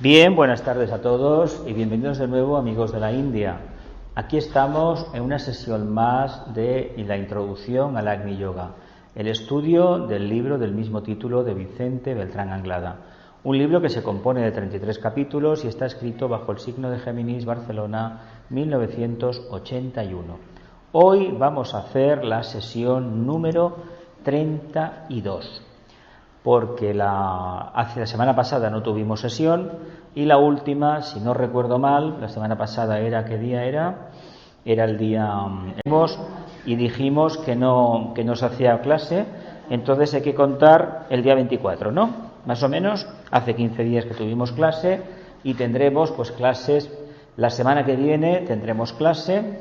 Bien, buenas tardes a todos y bienvenidos de nuevo, amigos de la India. Aquí estamos en una sesión más de la introducción al Agni Yoga, el estudio del libro del mismo título de Vicente Beltrán Anglada. Un libro que se compone de 33 capítulos y está escrito bajo el signo de Géminis, Barcelona, 1981. Hoy vamos a hacer la sesión número 32. Porque la semana pasada no tuvimos sesión y la última, si no recuerdo mal, la semana pasada era, ¿qué día era? Era el día y dijimos que no se hacía clase, entonces hay que contar el día 24, ¿no? Más o menos, hace 15 días que tuvimos clase y tendremos pues clases, la semana que viene tendremos clase,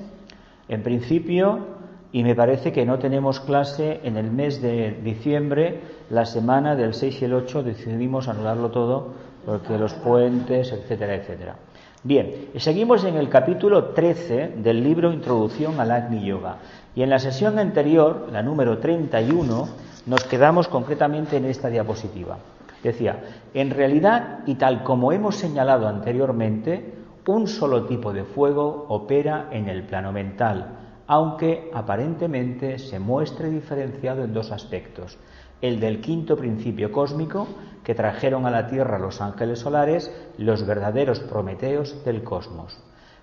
en principio. Y me parece que no tenemos clase en el mes de diciembre, la semana del 6 y el 8 decidimos anularlo todo porque los puentes, etcétera, etcétera. Bien, seguimos en el capítulo 13 del libro Introducción al Agni Yoga. Y en la sesión anterior, la número 31, nos quedamos concretamente en esta diapositiva. Decía, en realidad, y tal como hemos señalado anteriormente, un solo tipo de fuego opera en el plano mental, aunque aparentemente se muestre diferenciado en dos aspectos: el del quinto principio cósmico que trajeron a la Tierra los ángeles solares, los verdaderos prometeos del cosmos.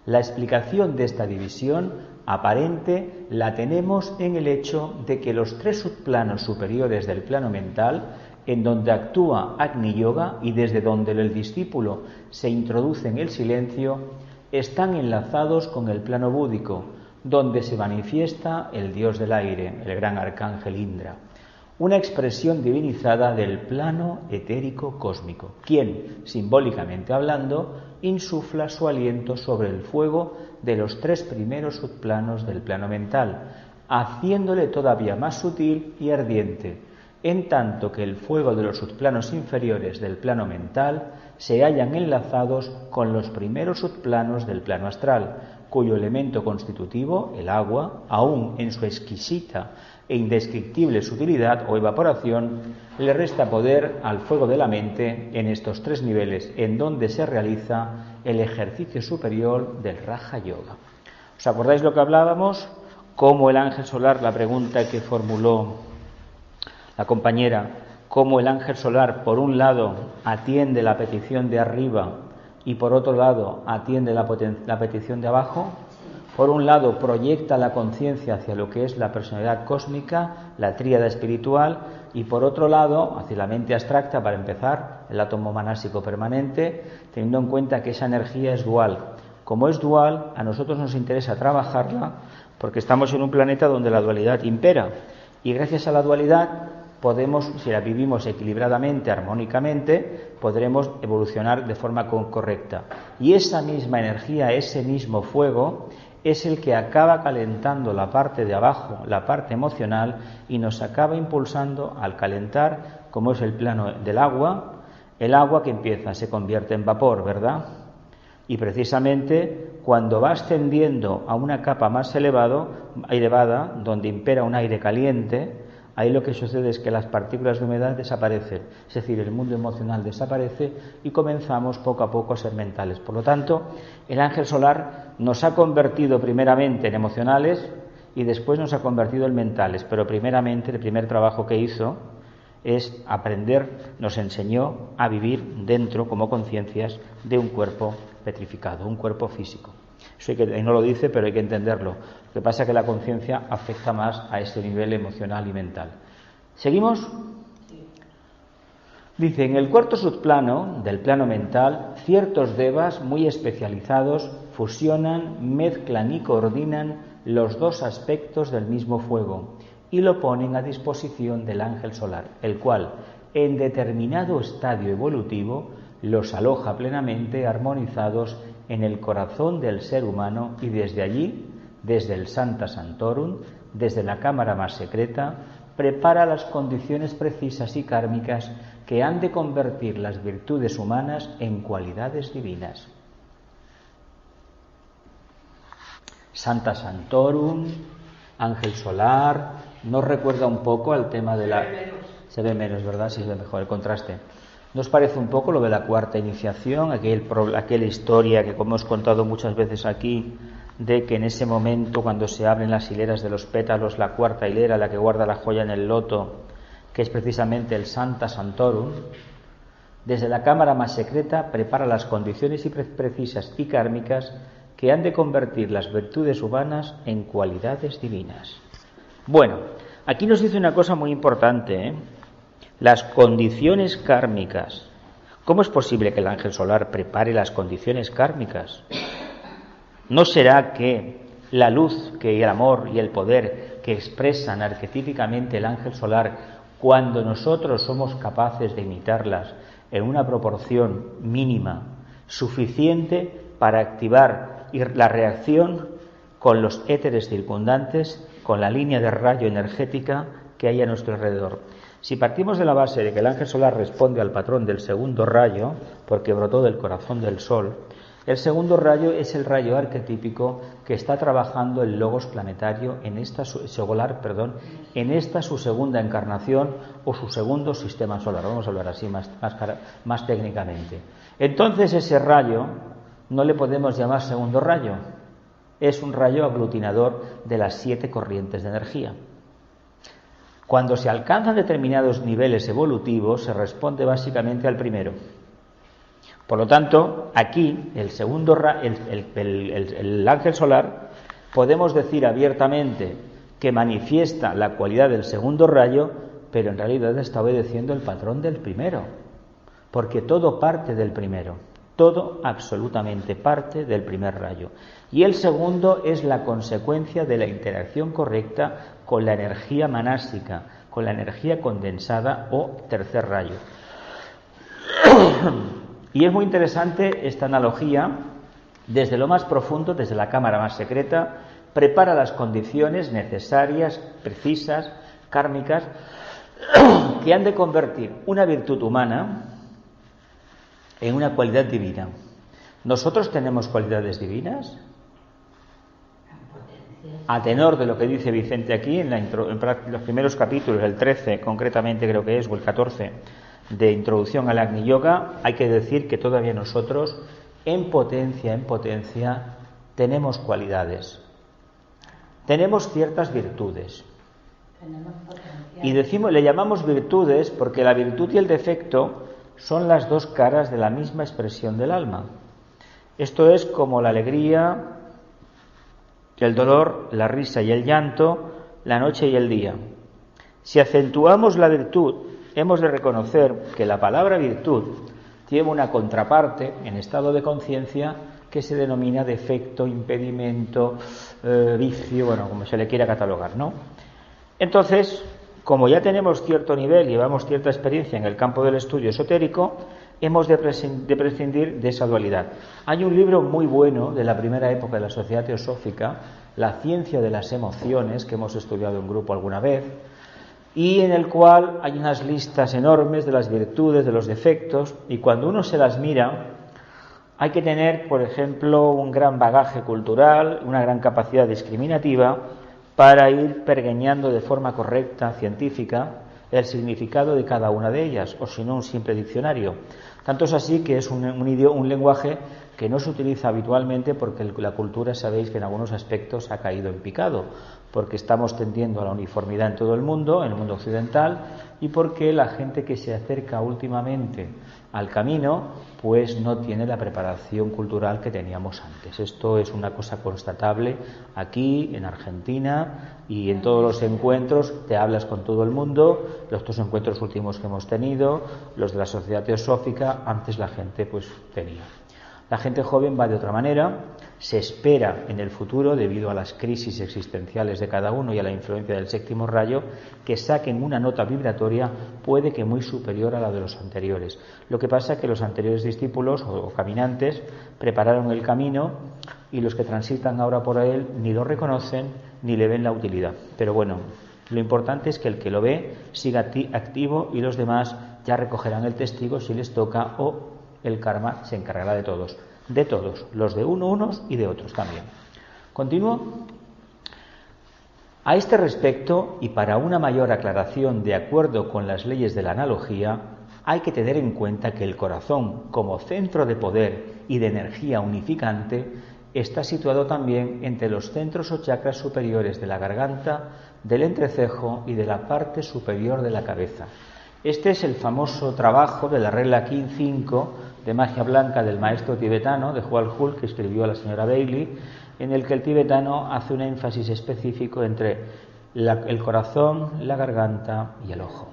La explicación de esta división aparente la tenemos en el hecho de que los tres subplanos superiores del plano mental, en donde actúa Agni Yoga y desde donde el discípulo se introduce en el silencio, están enlazados con el plano búdico, donde se manifiesta el dios del aire, el gran arcángel Indra, una expresión divinizada del plano etérico cósmico, quien, simbólicamente hablando, insufla su aliento sobre el fuego de los tres primeros subplanos del plano mental, haciéndole todavía más sutil y ardiente, en tanto que el fuego de los subplanos inferiores del plano mental se hallan enlazados con los primeros subplanos del plano astral, cuyo elemento constitutivo, el agua, aún en su exquisita e indescriptible sutilidad o evaporación, le resta poder al fuego de la mente en estos tres niveles en donde se realiza el ejercicio superior del Raja Yoga. ¿Os acordáis lo que hablábamos? Cómo el ángel solar, la pregunta que formuló la compañera, cómo el ángel solar, por un lado, atiende la petición de arriba y por otro lado atiende la petición de abajo. Por un lado proyecta la conciencia hacia lo que es la personalidad cósmica, la tríada espiritual, y por otro lado hacia la mente abstracta, para empezar, el átomo manásico permanente, teniendo en cuenta que esa energía es dual. Como es dual, a nosotros nos interesa trabajarla porque estamos en un planeta donde la dualidad impera, y gracias a la dualidad podemos, si la vivimos equilibradamente, armónicamente, podremos evolucionar de forma correcta. Y esa misma energía, ese mismo fuego, es el que acaba calentando la parte de abajo, la parte emocional, y nos acaba impulsando al calentar, como es el plano del agua, el agua que se convierte en vapor, ¿verdad? Y precisamente cuando va ascendiendo a una capa más elevada, donde impera un aire caliente, ahí lo que sucede es que las partículas de humedad desaparecen, es decir, el mundo emocional desaparece y comenzamos poco a poco a ser mentales. Por lo tanto, el ángel solar nos ha convertido primeramente en emocionales y después nos ha convertido en mentales, pero primeramente el primer trabajo que hizo es aprender, nos enseñó a vivir dentro como conciencias de un cuerpo petrificado, un cuerpo físico. Eso no lo dice, pero hay que entenderlo. Lo que pasa es que la conciencia afecta más a ese nivel emocional y mental. ¿Seguimos? Dice, en el cuarto subplano del plano mental, ciertos devas muy especializados fusionan, mezclan y coordinan los dos aspectos del mismo fuego y lo ponen a disposición del ángel solar, el cual, en determinado estadio evolutivo, los aloja plenamente armonizados en el corazón del ser humano y desde allí, desde el Sancta Sanctorum, desde la cámara más secreta, prepara las condiciones precisas y kármicas que han de convertir las virtudes humanas en cualidades divinas. Sancta Sanctorum, ángel solar, ¿nos recuerda un poco al tema de la... Se ve menos, ¿verdad? Sí, se ve mejor el contraste. ¿No os parece un poco lo de la cuarta iniciación? Aquella historia que, como hemos contado muchas veces aquí, de que en ese momento, cuando se abren las hileras de los pétalos, la cuarta hilera, la que guarda la joya en el loto, que es precisamente el Sancta Sanctorum, desde la cámara más secreta prepara las condiciones precisas y kármicas que han de convertir las virtudes humanas en cualidades divinas. Bueno, aquí nos dice una cosa muy importante, ¿eh? Las condiciones kármicas. ¿Cómo es posible que el ángel solar prepare las condiciones kármicas? ¿No será que la luz, que el amor y el poder que expresan arquetípicamente el ángel solar, cuando nosotros somos capaces de imitarlas en una proporción mínima, suficiente para activar la reacción con los éteres circundantes, con la línea de rayo energética que hay a nuestro alrededor? Si partimos de la base de que el ángel solar responde al patrón del segundo rayo, porque brotó del corazón del sol, el segundo rayo es el rayo arquetípico que está trabajando el logos planetario en esta su segunda encarnación o su segundo sistema solar. Vamos a hablar así más técnicamente. Entonces ese rayo no le podemos llamar segundo rayo, es un rayo aglutinador de las 7 corrientes de energía. Cuando se alcanzan determinados niveles evolutivos, se responde básicamente al primero. Por lo tanto, aquí, el ángel solar, podemos decir abiertamente que manifiesta la cualidad del segundo rayo, pero en realidad está obedeciendo el patrón del primero, porque todo parte del primero, todo absolutamente parte del primer rayo. Y el segundo es la consecuencia de la interacción correcta con la energía manástica, con la energía condensada o tercer rayo. Y es muy interesante esta analogía, desde lo más profundo, desde la cámara más secreta, prepara las condiciones necesarias, precisas, kármicas, que han de convertir una virtud humana en una cualidad divina. ¿Nosotros tenemos cualidades divinas? A tenor de lo que dice Vicente aquí, en los primeros capítulos, el 13 concretamente creo que es, o el 14, de Introducción al Agni Yoga, hay que decir que todavía nosotros, en potencia, tenemos cualidades. Tenemos ciertas virtudes. Y le llamamos virtudes porque la virtud y el defecto son las dos caras de la misma expresión del alma. Esto es como la alegría, el dolor, la risa y el llanto, la noche y el día. Si acentuamos la virtud, hemos de reconocer que la palabra virtud tiene una contraparte en estado de conciencia que se denomina defecto, impedimento, vicio, bueno, como se le quiera catalogar, ¿no? Entonces, como ya tenemos cierto nivel, llevamos cierta experiencia en el campo del estudio esotérico, hemos de prescindir de esa dualidad. Hay un libro muy bueno de la primera época de la Sociedad Teosófica, La ciencia de las emociones, que hemos estudiado en grupo alguna vez, y en el cual hay unas listas enormes de las virtudes, de los defectos, y cuando uno se las mira, hay que tener, por ejemplo, un gran bagaje cultural, una gran capacidad discriminativa, para ir pergeñando de forma correcta, científica, el significado de cada una de ellas, o si no, un simple diccionario. Tanto es así que es un lenguaje que no se utiliza habitualmente porque la cultura, sabéis que en algunos aspectos ha caído en picado, porque estamos tendiendo a la uniformidad en todo el mundo occidental, y porque la gente que se acerca últimamente al camino, pues no tiene la preparación cultural que teníamos antes. Esto es una cosa constatable aquí, en Argentina, y en todos los encuentros te hablas con todo el mundo, los 2 encuentros últimos que hemos tenido, los de la Sociedad Teosófica, antes la gente pues tenía. La gente joven va de otra manera, se espera en el futuro, debido a las crisis existenciales de cada uno y a la influencia del séptimo rayo, que saquen una nota vibratoria, puede que muy superior a la de los anteriores. Lo que pasa es que los anteriores discípulos o caminantes prepararon el camino y los que transitan ahora por él ni lo reconocen ni le ven la utilidad. Pero bueno, lo importante es que el que lo ve siga activo y los demás ya recogerán el testigo si les toca, o el karma se encargará de todos, los de unos y de otros también. Continúo. A este respecto, y para una mayor aclaración de acuerdo con las leyes de la analogía, hay que tener en cuenta que el corazón, como centro de poder y de energía unificante, está situado también entre los centros o chakras superiores de la garganta, del entrecejo y de la parte superior de la cabeza. Este es el famoso trabajo de la regla Kin 5 de magia blanca del maestro tibetano, de Hwal Hul, que escribió a la señora Bailey, en el que el tibetano hace un énfasis específico entre el corazón, la garganta y el ojo.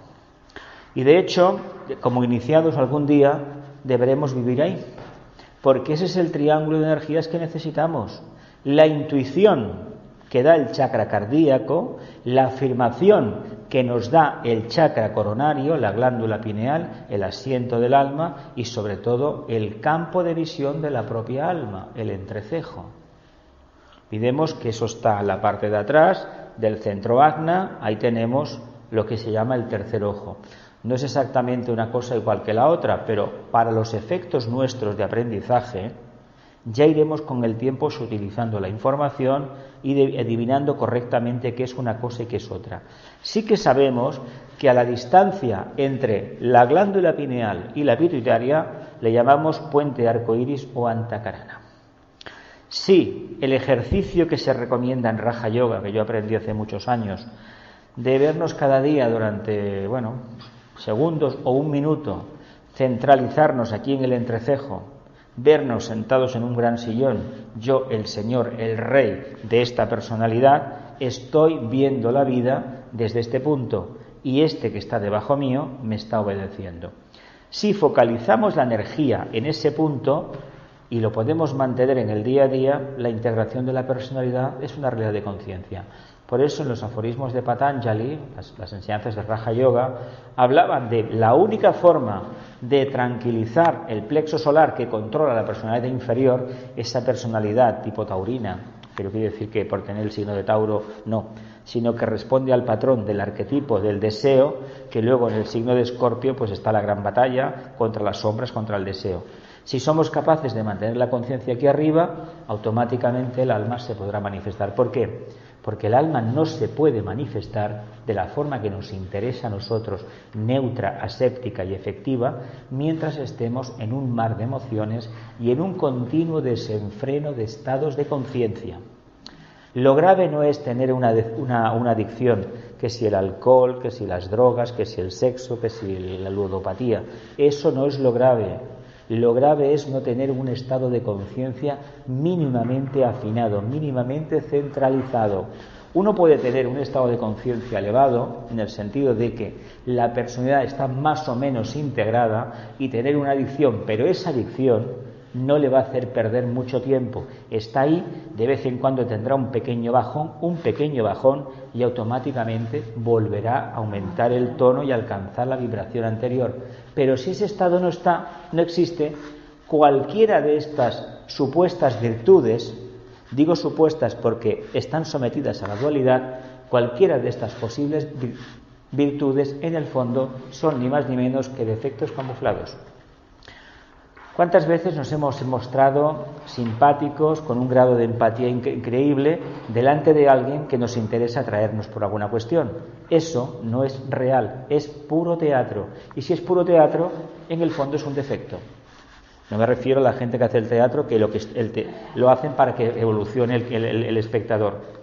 Y de hecho, como iniciados algún día, deberemos vivir ahí, porque ese es el triángulo de energías que necesitamos. La intuición que da el chakra cardíaco, la afirmación que nos da el chakra coronario, la glándula pineal, el asiento del alma y sobre todo el campo de visión de la propia alma, el entrecejo. Olvidemos que eso está en la parte de atrás del centro ajna, ahí tenemos lo que se llama el tercer ojo. No es exactamente una cosa igual que la otra, pero para los efectos nuestros de aprendizaje ya iremos con el tiempo utilizando la información y adivinando correctamente qué es una cosa y qué es otra. Sí que sabemos que a la distancia entre la glándula pineal y la pituitaria le llamamos puente arcoíris o antakarana. Sí, el ejercicio que se recomienda en Raja Yoga, que yo aprendí hace muchos años, de vernos cada día durante, segundos o un minuto, centralizarnos aquí en el entrecejo, vernos sentados en un gran sillón, yo, el Señor, el Rey de esta personalidad, estoy viendo la vida desde este punto y este que está debajo mío me está obedeciendo. Si focalizamos la energía en ese punto y lo podemos mantener en el día a día, la integración de la personalidad es una realidad de conciencia. Por eso en los aforismos de Patanjali, las enseñanzas de Raja Yoga, hablaban de la única forma de tranquilizar el plexo solar que controla la personalidad inferior, esa personalidad tipo taurina, pero quiere decir que por tener el signo de Tauro no, sino que responde al patrón del arquetipo del deseo, que luego en el signo de Escorpio pues está la gran batalla contra las sombras, contra el deseo. Si somos capaces de mantener la conciencia aquí arriba, automáticamente el alma se podrá manifestar. ¿Por qué? Porque el alma no se puede manifestar de la forma que nos interesa a nosotros, neutra, aséptica y efectiva, mientras estemos en un mar de emociones y en un continuo desenfreno de estados de conciencia. Lo grave no es tener una adicción, que si el alcohol, que si las drogas, que si el sexo, que si la ludopatía. Eso no es lo grave. Lo grave es no tener un estado de conciencia mínimamente afinado, mínimamente centralizado. Uno puede tener un estado de conciencia elevado en el sentido de que la personalidad está más o menos integrada y tener una adicción, pero esa adicción no le va a hacer perder mucho tiempo. Está ahí, de vez en cuando tendrá un pequeño bajón y automáticamente volverá a aumentar el tono y alcanzar la vibración anterior. Pero si ese estado no existe, cualquiera de estas supuestas virtudes, digo supuestas porque están sometidas a la dualidad, cualquiera de estas posibles virtudes en el fondo son ni más ni menos que defectos camuflados. ¿Cuántas veces nos hemos mostrado simpáticos, con un grado de empatía increíble, delante de alguien que nos interesa atraernos por alguna cuestión? Eso no es real, es puro teatro. Y si es puro teatro, en el fondo es un defecto. No me refiero a la gente que hace el teatro, que lo hacen para que evolucione el espectador.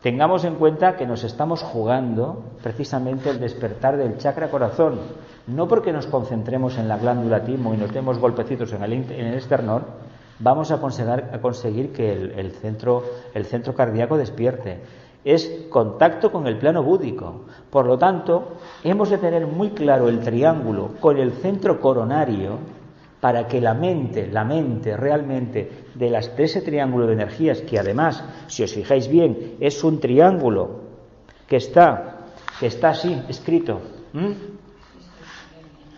Tengamos en cuenta que nos estamos jugando precisamente el despertar del chakra corazón, no porque nos concentremos en la glándula timo y nos demos golpecitos en el esternón, vamos a conseguir que el centro cardíaco despierte. Es contacto con el plano búdico. Por lo tanto, hemos de tener muy claro el triángulo con el centro coronario para que la mente realmente de ese triángulo de energías, que además, si os fijáis bien, es un triángulo que está así escrito.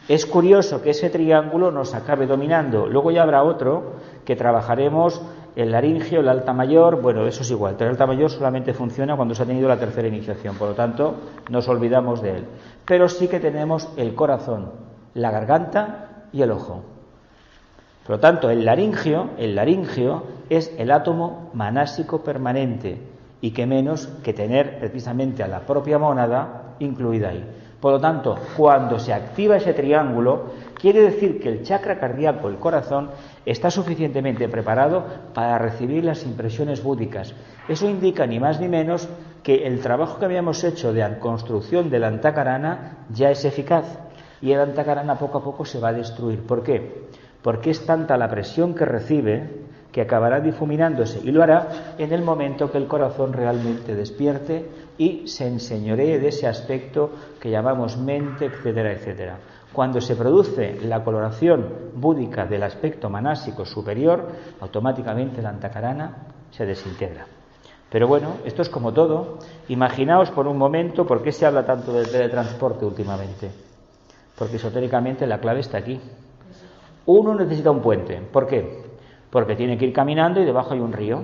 Es curioso que ese triángulo nos acabe dominando. Luego ya habrá otro que trabajaremos, el laringio, el alta mayor. Bueno, eso es igual. El alta mayor solamente funciona cuando se ha tenido la tercera iniciación, por lo tanto nos olvidamos de él. Pero sí que tenemos el corazón, la garganta y el ojo. Por lo tanto, el laringio es el átomo manásico permanente, y qué menos que tener precisamente a la propia mónada incluida ahí. Por lo tanto, cuando se activa ese triángulo, quiere decir que el chakra cardíaco, el corazón, está suficientemente preparado para recibir las impresiones búdicas. Eso indica ni más ni menos que el trabajo que habíamos hecho de construcción del antakarana ya es eficaz y el antakarana poco a poco se va a destruir. ¿Por qué? Porque es tanta la presión que recibe que acabará difuminándose, y lo hará en el momento que el corazón realmente despierte y se enseñoree de ese aspecto que llamamos mente, etcétera, etcétera. Cuando se produce la coloración búdica del aspecto manásico superior, automáticamente la antakarana se desintegra. Pero bueno, esto es como todo. Imaginaos por un momento por qué se habla tanto del teletransporte últimamente. Porque esotéricamente la clave está aquí. Uno necesita un puente. ¿Por qué? Porque tiene que ir caminando y debajo hay un río.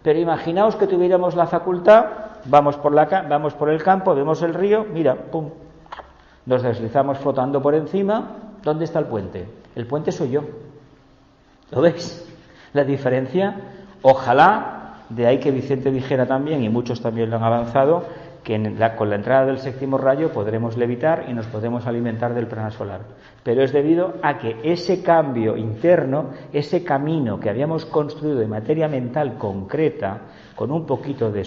Pero imaginaos que tuviéramos la facultad, vamos por el campo, vemos el río, mira, pum, nos deslizamos flotando por encima. ¿Dónde está el puente? El puente soy yo. ¿Lo veis? La diferencia. Ojalá, de ahí que Vicente dijera también, y muchos también lo han avanzado, que con la entrada del séptimo rayo podremos levitar y nos podemos alimentar del prana solar. Pero es debido a que ese cambio interno, ese camino que habíamos construido de materia mental concreta, con un poquito de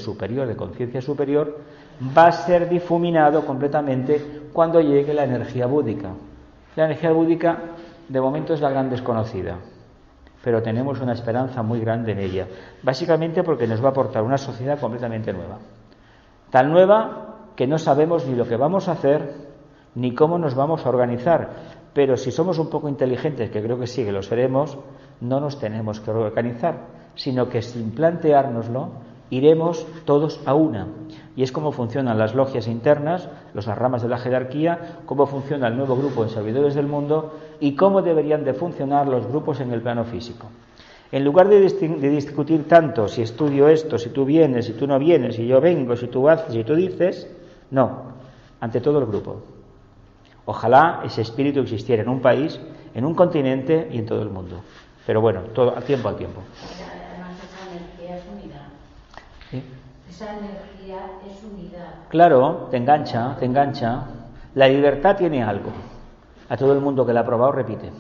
conciencia superior, va a ser difuminado completamente cuando llegue la energía búdica. La energía búdica, de momento, es la gran desconocida, pero tenemos una esperanza muy grande en ella, básicamente porque nos va a aportar una sociedad completamente nueva. Tan nueva que no sabemos ni lo que vamos a hacer ni cómo nos vamos a organizar, pero si somos un poco inteligentes, que creo que sí, que lo seremos, no nos tenemos que organizar, sino que sin planteárnoslo iremos todos a una. Y es como funcionan las logias internas, las ramas de la jerarquía, cómo funciona el nuevo grupo de servidores del mundo y cómo deberían de funcionar los grupos en el plano físico. En lugar de discutir tanto si estudio esto, si tú vienes, si tú no vienes, si yo vengo, si tú haces, si tú dices, no, ante todo el grupo. Ojalá ese espíritu existiera en un país, en un continente y en todo el mundo. Pero bueno, todo a tiempo al tiempo. Además esa energía es unidad. ¿Sí? Esa energía es unidad. Claro, te engancha. La libertad tiene algo. A todo el mundo que la ha probado repite.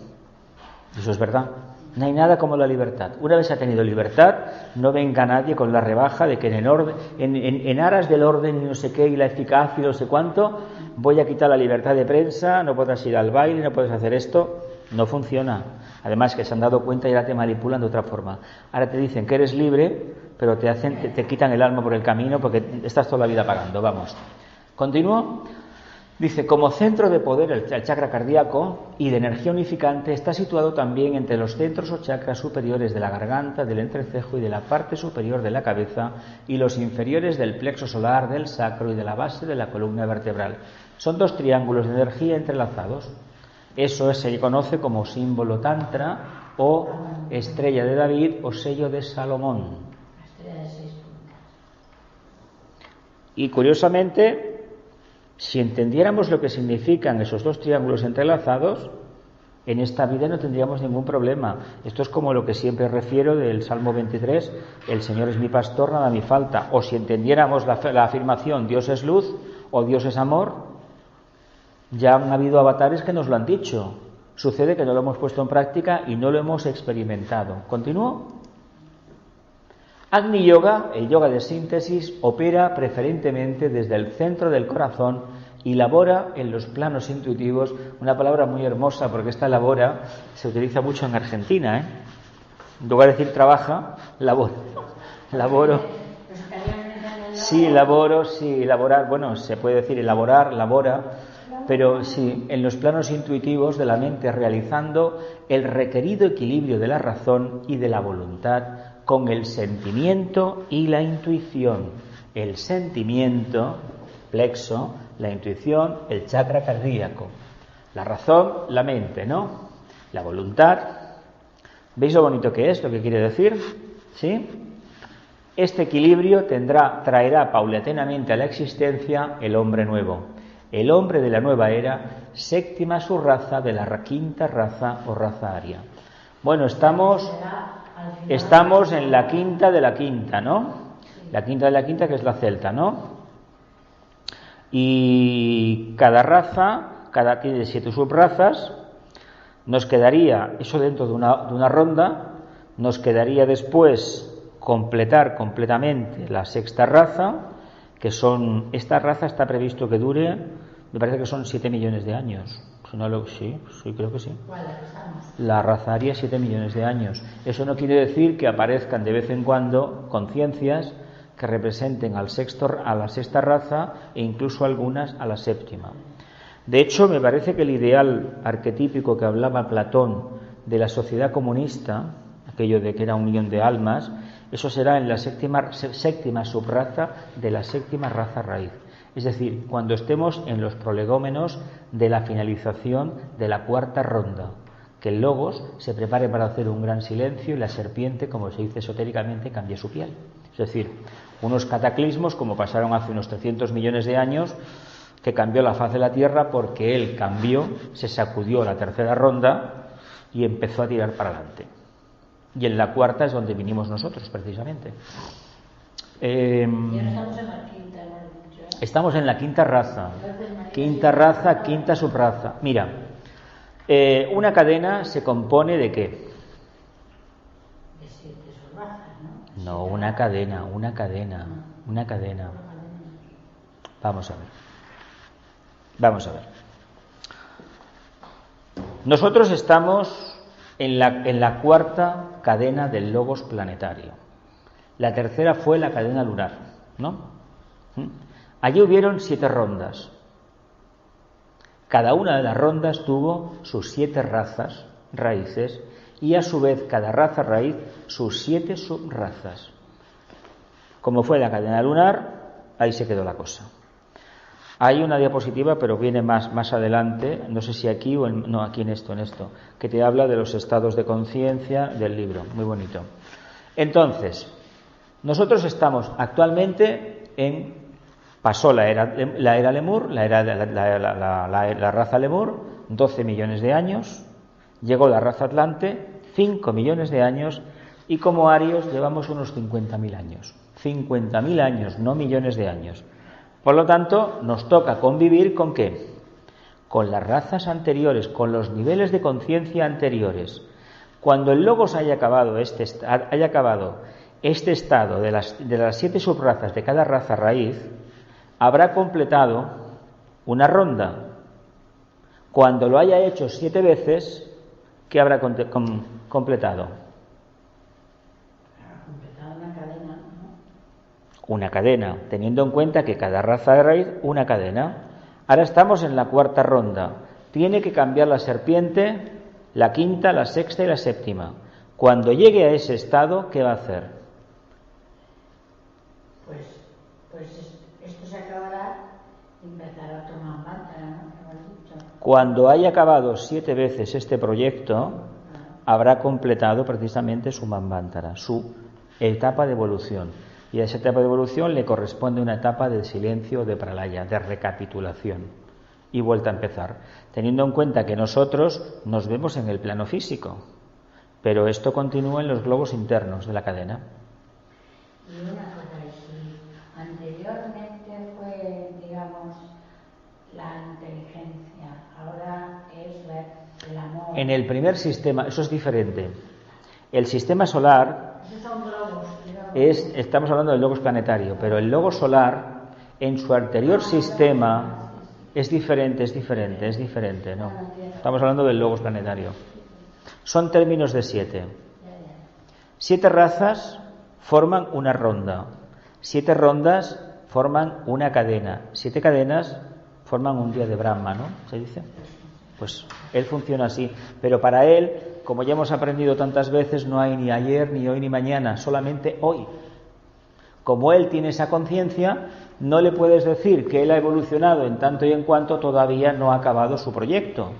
Eso es verdad. No hay nada como la libertad. Una vez ha tenido libertad, no venga nadie con la rebaja de que en aras del orden y no sé qué y la eficacia y no sé cuánto, voy a quitar la libertad de prensa, no podrás ir al baile, no puedes hacer esto. No funciona. Además que se han dado cuenta y ahora te manipulan de otra forma. Ahora te dicen que eres libre, pero te quitan el alma por el camino porque estás toda la vida pagando. Vamos. ¿Continúo? Dice, como centro de poder, el chakra cardíaco y de energía unificante está situado también entre los centros o chakras superiores de la garganta, del entrecejo y de la parte superior de la cabeza y los inferiores del plexo solar, del sacro y de la base de la columna vertebral. Son dos triángulos de energía entrelazados. Eso se conoce como símbolo tantra o estrella de David o sello de Salomón. Y curiosamente, si entendiéramos lo que significan esos dos triángulos entrelazados, en esta vida no tendríamos ningún problema. Esto es como lo que siempre refiero del Salmo 23, el Señor es mi pastor, nada me falta. O si entendiéramos la afirmación Dios es luz o Dios es amor, ya han habido avatares que nos lo han dicho. Sucede que no lo hemos puesto en práctica y no lo hemos experimentado. ¿Continúo? Agni Yoga, el yoga de síntesis, opera preferentemente desde el centro del corazón y labora en los planos intuitivos, una palabra muy hermosa porque esta labora se utiliza mucho en Argentina, En lugar de decir trabaja, labora. Laboro. Sí, laboro, sí, elaborar, bueno, se puede decir elaborar, labora, pero sí, en los planos intuitivos de la mente, realizando el requerido equilibrio de la razón y de la voluntad con el sentimiento y la intuición. El sentimiento, plexo, la intuición, el chakra cardíaco. La razón, la mente, ¿no? La voluntad. ¿Veis lo bonito que es, lo que quiere decir? ¿Sí? Este equilibrio traerá paulatinamente a la existencia el hombre nuevo. El hombre de la nueva era, séptima subraza de la quinta raza o raza aria. Bueno, estamos en la quinta de la quinta, ¿no? La quinta de la quinta, que es la celta, ¿no? Y cada raza, tiene 7 subrazas. Nos quedaría, eso dentro de una ronda, nos quedaría después completar completamente la 6ª raza, que esta raza está previsto que dure, me parece que son 7 millones de años. Sí, creo que sí. La raza aria, 7 millones de años. Eso no quiere decir que aparezcan de vez en cuando conciencias que representen a la 6ª raza e incluso algunas a la 7ª. De hecho, me parece que el ideal arquetípico que hablaba Platón de la sociedad comunista, aquello de que era 1 millón de almas, eso será en la 7ª subraza de la 7ª raza raíz. Es decir, cuando estemos en los prolegómenos de la finalización de la 4ª ronda, que el logos se prepare para hacer un gran silencio y la serpiente, como se dice esotéricamente, cambie su piel. Es decir, unos cataclismos como pasaron hace unos 300 millones de años, que cambió la faz de la Tierra porque él cambió, se sacudió la 3ª ronda y empezó a tirar para adelante. Y en la 4ª es donde vinimos nosotros, precisamente. Estamos en la 5ª raza. 5ª raza, 5ª subraza. Mira, una cadena se compone de ¿qué? De 7 subrazas, ¿no? No, una cadena. Vamos a ver. Nosotros estamos en la 4ª cadena del logos planetario. La 3ª fue la cadena lunar, ¿no? Allí hubieron 7 rondas. Cada una de las rondas tuvo sus 7 razas raíces y a su vez cada raza raíz sus 7 subrazas. Como fue la cadena lunar, ahí se quedó la cosa. Hay una diapositiva, pero viene más adelante, no sé si aquí o aquí en esto, que te habla de los estados de conciencia del libro, muy bonito. Entonces, nosotros estamos actualmente pasó la era Lemur, la raza Lemur, 12 millones de años, llegó la raza Atlante, 5 millones de años, y como arios llevamos unos 50.000 años. 50.000 años, no millones de años. Por lo tanto, nos toca convivir ¿con qué? Con las razas anteriores, con los niveles de conciencia anteriores. Cuando el logos haya acabado este estado de las 7 subrazas de cada raza raíz, habrá completado una ronda. Cuando lo haya hecho 7 veces, ¿qué habrá completado? Una cadena, teniendo en cuenta que cada raza de raíz, una cadena. Ahora estamos en la 4ª ronda. Tiene que cambiar la serpiente, la 5ª, la 6ª y la 7ª. Cuando llegue a ese estado, ¿qué va a hacer? Pues esto se acabará y empezará otro Manvantara, ¿no? Cuando haya acabado 7 veces este proyecto, habrá completado precisamente su Manvantara, su etapa de evolución. Y a esa etapa de evolución le corresponde una etapa de silencio, de pralaya, de recapitulación y vuelta a empezar, teniendo en cuenta que nosotros nos vemos en el plano físico, pero esto continúa en los globos internos de la cadena. Y una cosa, si anteriormente fue, digamos, la inteligencia, ahora es el amor. En el primer sistema, eso es diferente. El sistema solar, esos son globos, estamos hablando del logos planetario, pero el logos solar en su anterior sistema es diferente, ¿no? Estamos hablando del logos planetario. Son términos de 7. 7 razas forman una ronda. 7 rondas forman una cadena. 7 cadenas forman un día de Brahma, ¿no? ¿Se dice? Pues él funciona así. Pero para él, como ya hemos aprendido tantas veces, no hay ni ayer, ni hoy, ni mañana, solamente hoy. Como él tiene esa conciencia, no le puedes decir que él ha evolucionado en tanto y en cuanto todavía no ha acabado su proyecto.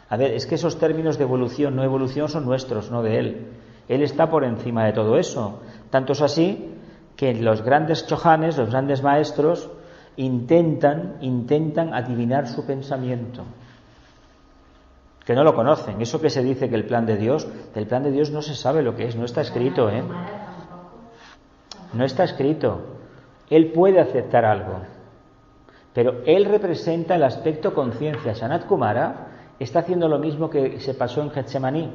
A ver, es que esos términos de evolución, no evolución, son nuestros, no de él. Él está por encima de todo eso. Tanto es así que los grandes chohanes, los grandes maestros, intentan adivinar su pensamiento. Que no lo conocen. Eso que se dice que el plan de Dios no se sabe lo que es, no está escrito, ¿eh? No está escrito. Él puede aceptar algo, Pero él representa el aspecto conciencia. Sanat Kumara está haciendo lo mismo que se pasó en Getsemaní.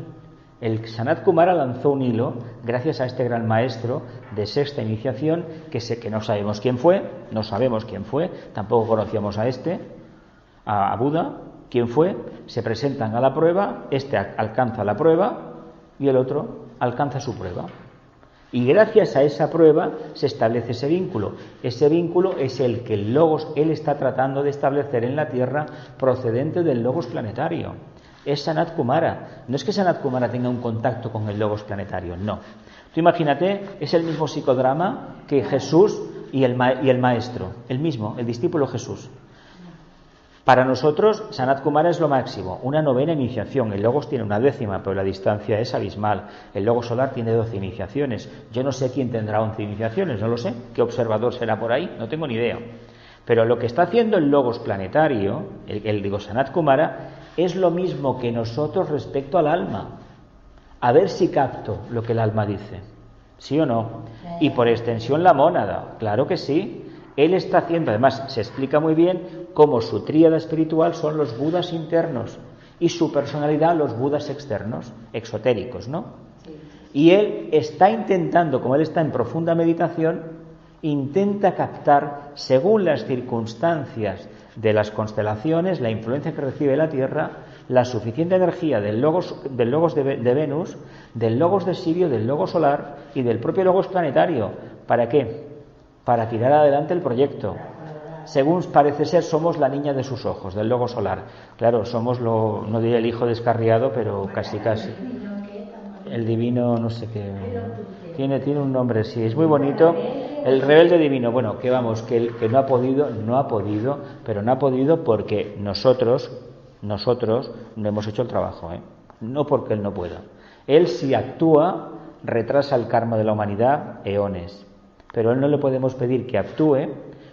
El Sanat Kumara lanzó un hilo gracias a este gran maestro de sexta iniciación que no sabemos quién fue, tampoco conocíamos a Buda, quién fue, se presentan a la prueba, este alcanza la prueba y el otro alcanza su prueba. Y gracias a esa prueba se establece ese vínculo. Ese vínculo es el que el Logos, él está tratando de establecer en la Tierra procedente del Logos planetario. Es Sanat Kumara. No es que Sanat Kumara tenga un contacto con el Logos planetario, no. Tú imagínate, es el mismo psicodrama que Jesús y el maestro, el discípulo Jesús. Para nosotros, Sanat Kumara es lo máximo, una novena iniciación. El Logos tiene una 10ª, pero la distancia es abismal. El Logos solar tiene 12 iniciaciones. Yo no sé quién tendrá 11 iniciaciones, no lo sé. ¿Qué observador será por ahí? No tengo ni idea. Pero lo que está haciendo el Logos planetario, Sanat Kumara, es lo mismo que nosotros respecto al alma. A ver si capto lo que el alma dice. ¿Sí o no? Y por extensión la mónada. Claro que sí. Él está haciendo, además, se explica muy bien cómo su tríada espiritual son los budas internos y su personalidad los budas externos, exotéricos, ¿no? Y él está intentando, como él está en profunda meditación, intenta captar, según las circunstancias de las constelaciones, la influencia que recibe la Tierra, la suficiente energía del logos de Venus, del logos de Sirio, del logos solar y del propio logos planetario. ¿Para qué? Para tirar adelante el proyecto. Según parece ser, somos la niña de sus ojos, del logo solar. Claro, somos no diré el hijo descarriado, pero casi. El divino, no sé qué. Tiene un nombre, sí, es muy bonito. El rebelde divino. Bueno, que vamos, que no ha podido, pero no ha podido porque nosotros no hemos hecho el trabajo, no porque él no pueda. Él, si actúa, retrasa el karma de la humanidad eones. Pero a él no le podemos pedir que actúe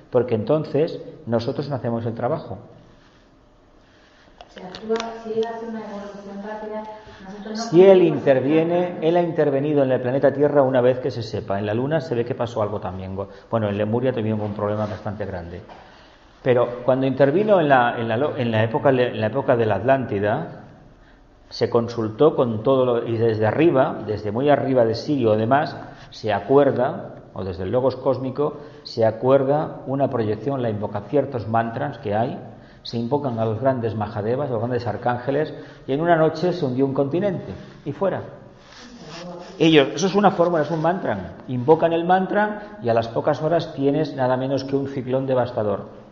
porque entonces nosotros no hacemos el trabajo. Si él hace una evolución rápida, nosotros no. Si él interviene, él ha intervenido en el planeta Tierra una vez que se sepa. En la Luna se ve que pasó algo también. Bueno, en Lemuria tuvimos un problema bastante grande. Pero cuando intervino en la época de la Atlántida, se consultó con todo y desde arriba, desde muy arriba de Sirio o demás, se acuerda, o desde el logos cósmico, se acuerda una proyección, la invoca ciertos mantras que hay, se invocan a los grandes Mahadevas, los grandes arcángeles, y en una noche se hundió un continente, y fuera. Eso es una fórmula, es un mantra. Invocan el mantra y a las pocas horas tienes nada menos que un ciclón devastador.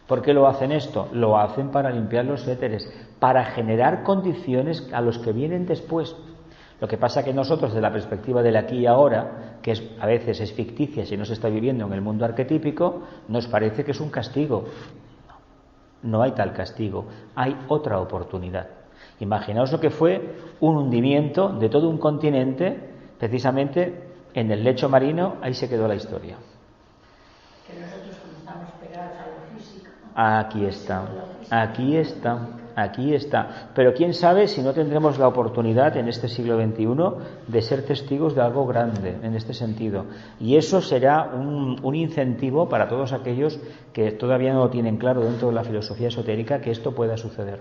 ¿Por qué lo hacen esto? Lo hacen para limpiar los éteres, para generar condiciones a los que vienen después. Lo que pasa que nosotros, desde la perspectiva del aquí y ahora, que a veces es ficticia si no se está viviendo en el mundo arquetípico, nos parece que es un castigo. No hay tal castigo, hay otra oportunidad. Imaginaos lo que fue un hundimiento de todo un continente, precisamente en el lecho marino, ahí se quedó la historia. Que nosotros como estamos pegados a lo físico. Aquí está. Pero quién sabe si no tendremos la oportunidad en este siglo XXI de ser testigos de algo grande en este sentido. Y eso será un incentivo para todos aquellos que todavía no lo tienen claro dentro de la filosofía esotérica que esto pueda suceder.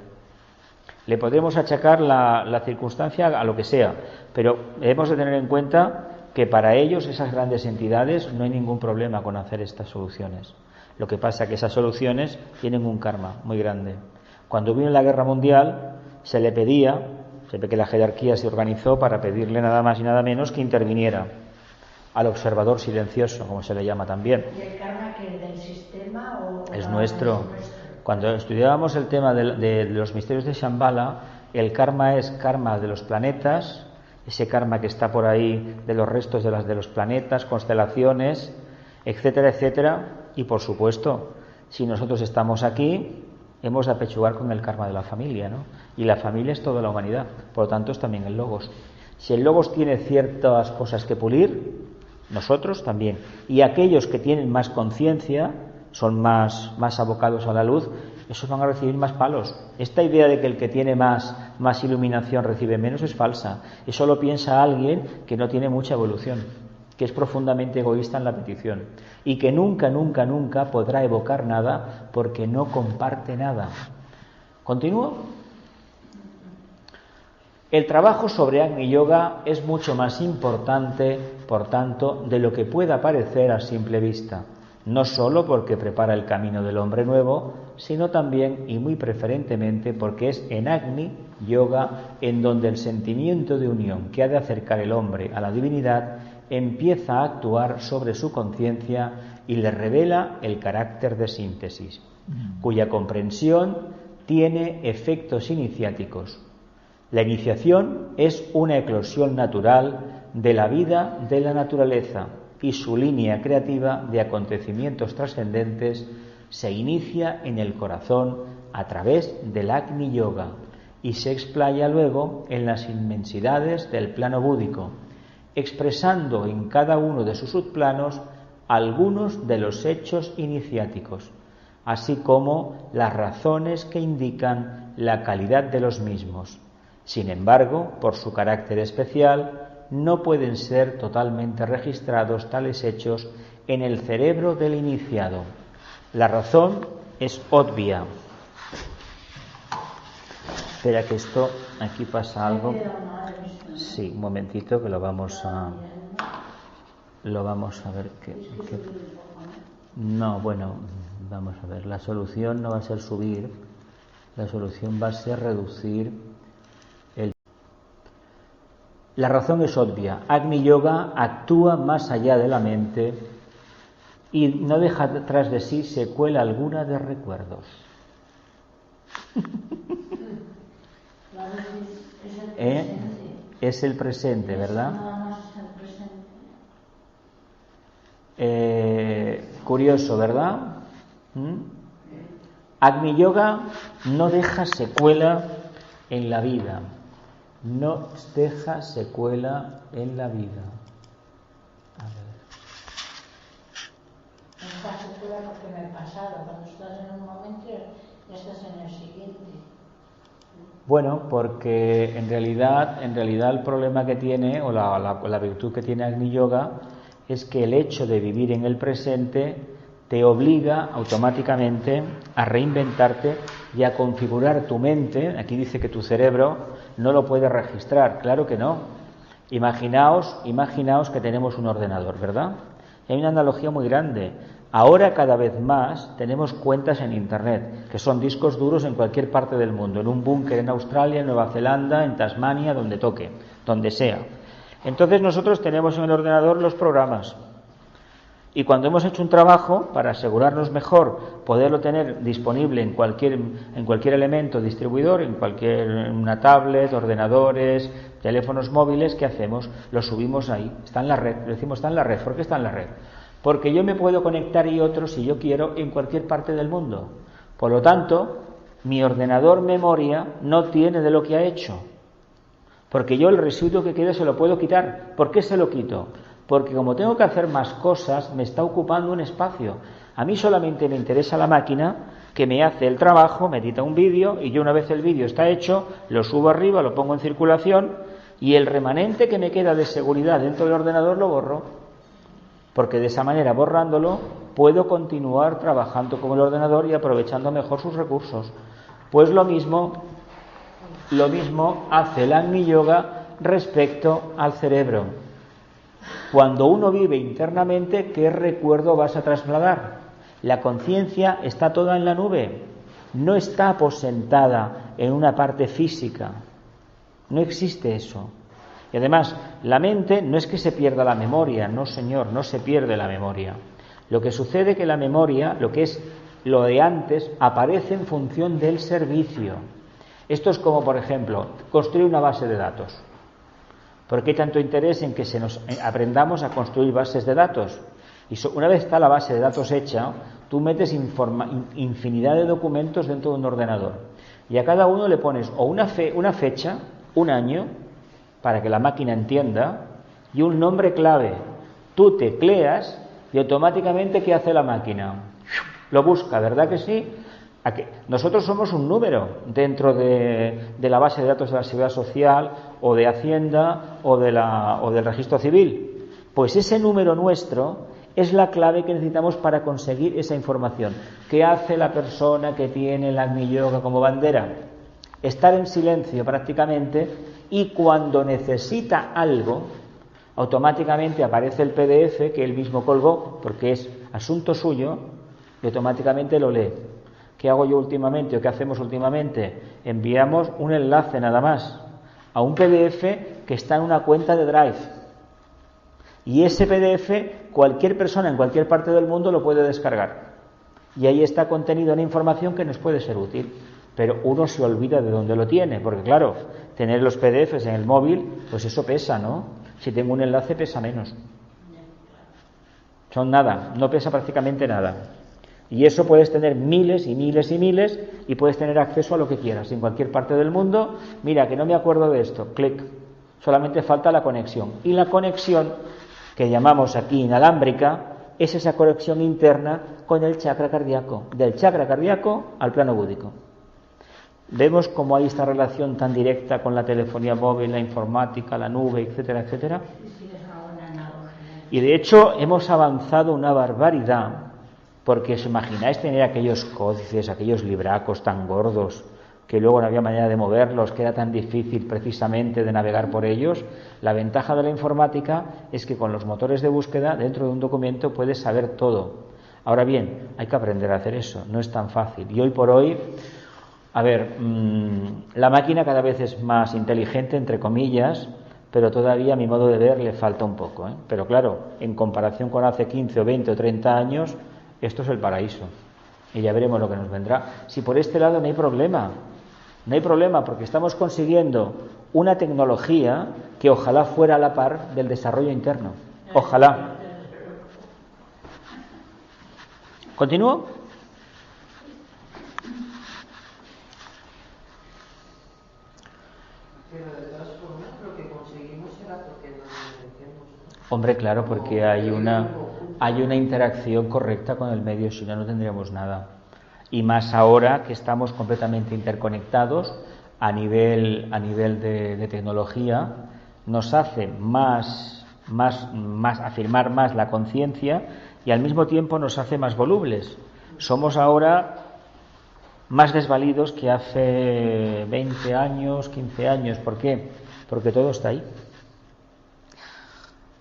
Le podremos achacar la circunstancia a lo que sea, pero hemos de tener en cuenta que para ellos, esas grandes entidades, no hay ningún problema con hacer estas soluciones. Lo que pasa es que esas soluciones tienen un karma muy grande. Cuando vino la guerra mundial, se ve que la jerarquía se organizó para pedirle nada más y nada menos que interviniera al observador silencioso, como se le llama también. ¿Y el karma que es del sistema o es nuestro? Cuando estudiábamos el tema de los misterios de Shambhala, el karma es karma de los planetas, ese karma que está por ahí de los restos de los planetas, constelaciones, etcétera, etcétera. Y por supuesto, si nosotros estamos aquí, hemos de apechugar con el karma de la familia, ¿no? Y la familia es toda la humanidad, por lo tanto es también el logos. Si el logos tiene ciertas cosas que pulir, nosotros también. Y aquellos que tienen más conciencia, son más abocados a la luz, esos van a recibir más palos. Esta idea de que el que tiene más iluminación recibe menos es falsa. Eso lo piensa alguien que no tiene mucha evolución, que es profundamente egoísta en la petición y que nunca, nunca, nunca podrá evocar nada porque no comparte nada. ¿Continúo? El trabajo sobre Agni Yoga es mucho más importante, por tanto, de lo que pueda parecer a simple vista, no solo porque prepara el camino del hombre nuevo, sino también y muy preferentemente porque es en Agni Yoga en donde el sentimiento de unión que ha de acercar el hombre a la divinidad empieza a actuar sobre su conciencia y le revela el carácter de síntesis, cuya comprensión tiene efectos iniciáticos. La iniciación es una eclosión natural de la vida de la naturaleza y su línea creativa de acontecimientos trascendentes se inicia en el corazón a través del Agni Yoga y se explaya luego en las inmensidades del plano búdico, expresando en cada uno de sus subplanos algunos de los hechos iniciáticos, así como las razones que indican la calidad de los mismos. Sin embargo, por su carácter especial, no pueden ser totalmente registrados tales hechos en el cerebro del iniciado. La razón es obvia. Espera que esto, aquí pasa algo. Sí, un momentito que lo vamos a ver. No, bueno, vamos a ver. La solución no va a ser subir, la solución va a ser reducir. La razón es obvia. Agni Yoga actúa más allá de la mente y no deja detrás de sí secuela alguna de recuerdos. Es el presente, ¿verdad? Curioso, ¿verdad? Agni Yoga no deja secuela en la vida. No deja secuela en la vida. A ver. No deja secuela porque en el pasado, cuando estás en un momento, ya estás en el siguiente. Bueno, porque en realidad el problema que tiene, o la virtud que tiene Agni Yoga, es que el hecho de vivir en el presente te obliga automáticamente a reinventarte y a configurar tu mente. Aquí dice que tu cerebro no lo puede registrar, claro que no. Imaginaos que tenemos un ordenador, ¿verdad? Y hay una analogía muy grande. Ahora cada vez más tenemos cuentas en Internet, que son discos duros en cualquier parte del mundo, en un búnker en Australia, en Nueva Zelanda, en Tasmania, donde toque, donde sea. Entonces nosotros tenemos en el ordenador los programas. Y cuando hemos hecho un trabajo, para asegurarnos mejor poderlo tener disponible en cualquier elemento distribuidor, en una tablet, ordenadores, teléfonos móviles, ¿qué hacemos? Lo subimos ahí, está en la red. Le decimos está en la red. ¿Por qué está en la red? Porque yo me puedo conectar y otro, si yo quiero, en cualquier parte del mundo. Por lo tanto, mi ordenador memoria no tiene de lo que ha hecho. Porque yo el residuo que quede se lo puedo quitar. ¿Por qué se lo quito? Porque como tengo que hacer más cosas, me está ocupando un espacio. A mí solamente me interesa la máquina que me hace el trabajo, me edita un vídeo y yo una vez el vídeo está hecho, lo subo arriba, lo pongo en circulación y el remanente que me queda de seguridad dentro del ordenador lo borro. Porque de esa manera, borrándolo, puedo continuar trabajando con el ordenador y aprovechando mejor sus recursos. Pues lo mismo hace el Agni Yoga respecto al cerebro. Cuando uno vive internamente, ¿qué recuerdo vas a trasladar? La conciencia está toda en la nube, no está aposentada en una parte física. No existe eso. Y además, la mente no es que se pierda la memoria, no señor, no se pierde la memoria. Lo que sucede es que la memoria, lo que es lo de antes, aparece en función del servicio. Esto es como, por ejemplo, construir una base de datos. ¿Por qué hay tanto interés en que aprendamos a construir bases de datos? Y una vez está la base de datos hecha, tú metes infinidad de documentos dentro de un ordenador. Y a cada uno le pones o una fecha, un año, para que la máquina entienda, y un nombre clave. Tú tecleas y automáticamente ¿qué hace la máquina? Lo busca, ¿verdad que sí? Nosotros somos un número dentro de la base de datos de la Seguridad Social o de Hacienda o del Registro Civil. Pues ese número nuestro es la clave que necesitamos para conseguir esa información. ¿Qué hace la persona que tiene el Agni Yoga como bandera? Estar en silencio prácticamente, y cuando necesita algo, automáticamente aparece el PDF que él mismo colgó, porque es asunto suyo, y automáticamente lo lee. ¿Qué hago yo últimamente o qué hacemos últimamente? Enviamos un enlace nada más a un PDF que está en una cuenta de Drive. Y ese PDF cualquier persona en cualquier parte del mundo lo puede descargar. Y ahí está contenida una información que nos puede ser útil. Pero uno se olvida de dónde lo tiene, porque claro, tener los PDFs en el móvil, pues eso pesa, ¿no? Si tengo un enlace pesa menos. Son nada, no pesa prácticamente nada. Y eso puedes tener miles y miles y miles, y puedes tener acceso a lo que quieras en cualquier parte del mundo. Mira, que no me acuerdo de esto, clic. Solamente falta la conexión. Y la conexión, que llamamos aquí inalámbrica, es esa conexión interna con el chakra cardíaco, del chakra cardíaco al plano búdico. Vemos cómo hay esta relación tan directa con la telefonía móvil, la informática, la nube, etcétera, etcétera. Y de hecho hemos avanzado una barbaridad, porque os imagináis tener aquellos códices, aquellos libracos tan gordos, que luego no había manera de moverlos, que era tan difícil precisamente de navegar por ellos. La ventaja de la informática es que con los motores de búsqueda dentro de un documento puedes saber todo. Ahora bien, hay que aprender a hacer eso, no es tan fácil. Y hoy por hoy, a ver, la máquina cada vez es más inteligente, entre comillas, pero todavía a mi modo de ver le falta un poco, ¿eh? Pero claro, en comparación con hace 15 o 20 o 30 años, esto es el paraíso. Y ya veremos lo que nos vendrá. Si por este lado no hay problema, porque estamos consiguiendo una tecnología que ojalá fuera a la par del desarrollo interno. Ojalá. ¿Continúo? Pero de todas formas lo que conseguimos será porque nos merecemos, ¿no? Hombre, claro, porque hay una interacción correcta con el medio, si no, no tendríamos nada. Y más ahora que estamos completamente interconectados a nivel de tecnología, nos hace más afirmar más la conciencia, y al mismo tiempo nos hace más volubles. Somos ahora más desvalidos que hace 20 años, 15 años. ¿Por qué? Porque todo está ahí.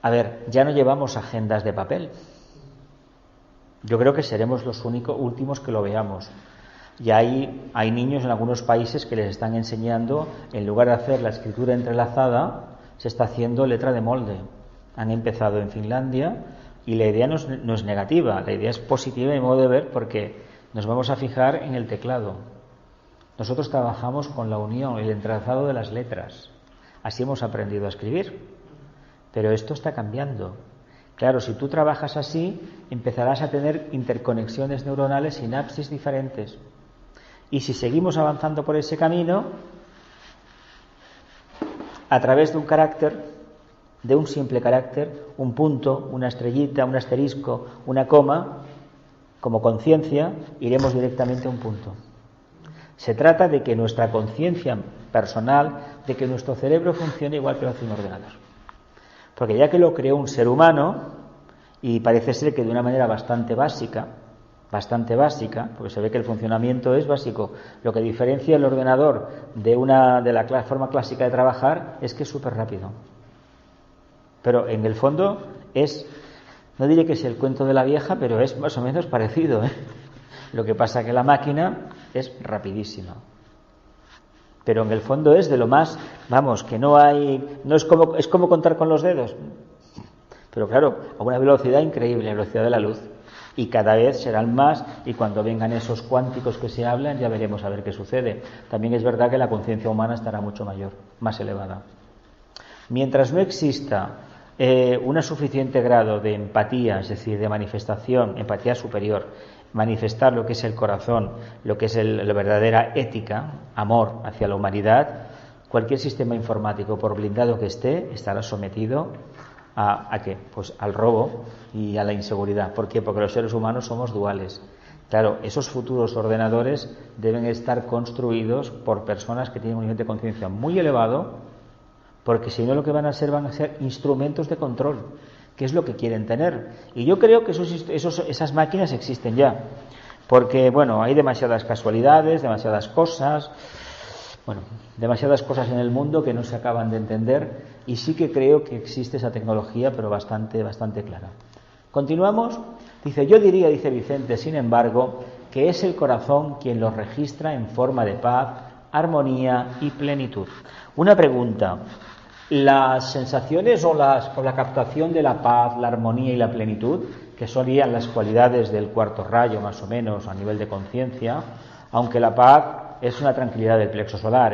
A ver, ya no llevamos agendas de papel. Yo creo que seremos los últimos que lo veamos. Y hay niños en algunos países que les están enseñando, en lugar de hacer la escritura entrelazada, se está haciendo letra de molde. Han empezado en Finlandia, y la idea no es negativa, la idea es positiva de modo de ver, porque nos vamos a fijar en el teclado. Nosotros trabajamos con la unión, el entrelazado de las letras. Así hemos aprendido a escribir. Pero esto está cambiando. Claro, si tú trabajas así, empezarás a tener interconexiones neuronales, sinapsis diferentes. Y si seguimos avanzando por ese camino, a través de un carácter, de un simple carácter, un punto, una estrellita, un asterisco, una coma, como conciencia, iremos directamente a un punto. Se trata de que nuestra conciencia personal, de que nuestro cerebro funcione igual que lo hace un ordenador. Porque ya que lo creó un ser humano, y parece ser que de una manera bastante básica, porque se ve que el funcionamiento es básico. Lo que diferencia el ordenador de la forma clásica de trabajar es que es súper rápido. Pero en el fondo no diré que es el cuento de la vieja, pero es más o menos parecido, ¿eh? Lo que pasa que la máquina es rapidísima. Pero en el fondo es de lo más, que es como contar con los dedos. Pero claro, a una velocidad increíble, la velocidad de la luz. Y cada vez serán más, y cuando vengan esos cuánticos que se hablan, ya veremos a ver qué sucede. También es verdad que la conciencia humana estará mucho mayor, más elevada. Mientras no exista un suficiente grado de empatía, es decir, de manifestación, empatía superior, manifestar lo que es el corazón, lo que es la verdadera ética, amor hacia la humanidad, cualquier sistema informático, por blindado que esté, estará sometido ¿a qué? Pues al robo y a la inseguridad. ¿Por qué? Porque los seres humanos somos duales. Claro, esos futuros ordenadores deben estar construidos por personas que tienen un nivel de conciencia muy elevado, porque si no lo que van a ser instrumentos de control, qué es lo que quieren tener. Y yo creo que esas máquinas existen ya, porque bueno, hay demasiadas casualidades, demasiadas cosas en el mundo que no se acaban de entender, y sí que creo que existe esa tecnología, pero bastante clara. Continuamos. Dice Vicente, sin embargo, que es el corazón quien los registra en forma de paz, armonía y plenitud. Una pregunta: ¿las sensaciones o la captación de la paz, la armonía y la plenitud, que serían las cualidades del cuarto rayo más o menos a nivel de conciencia, aunque la paz es una tranquilidad del plexo solar,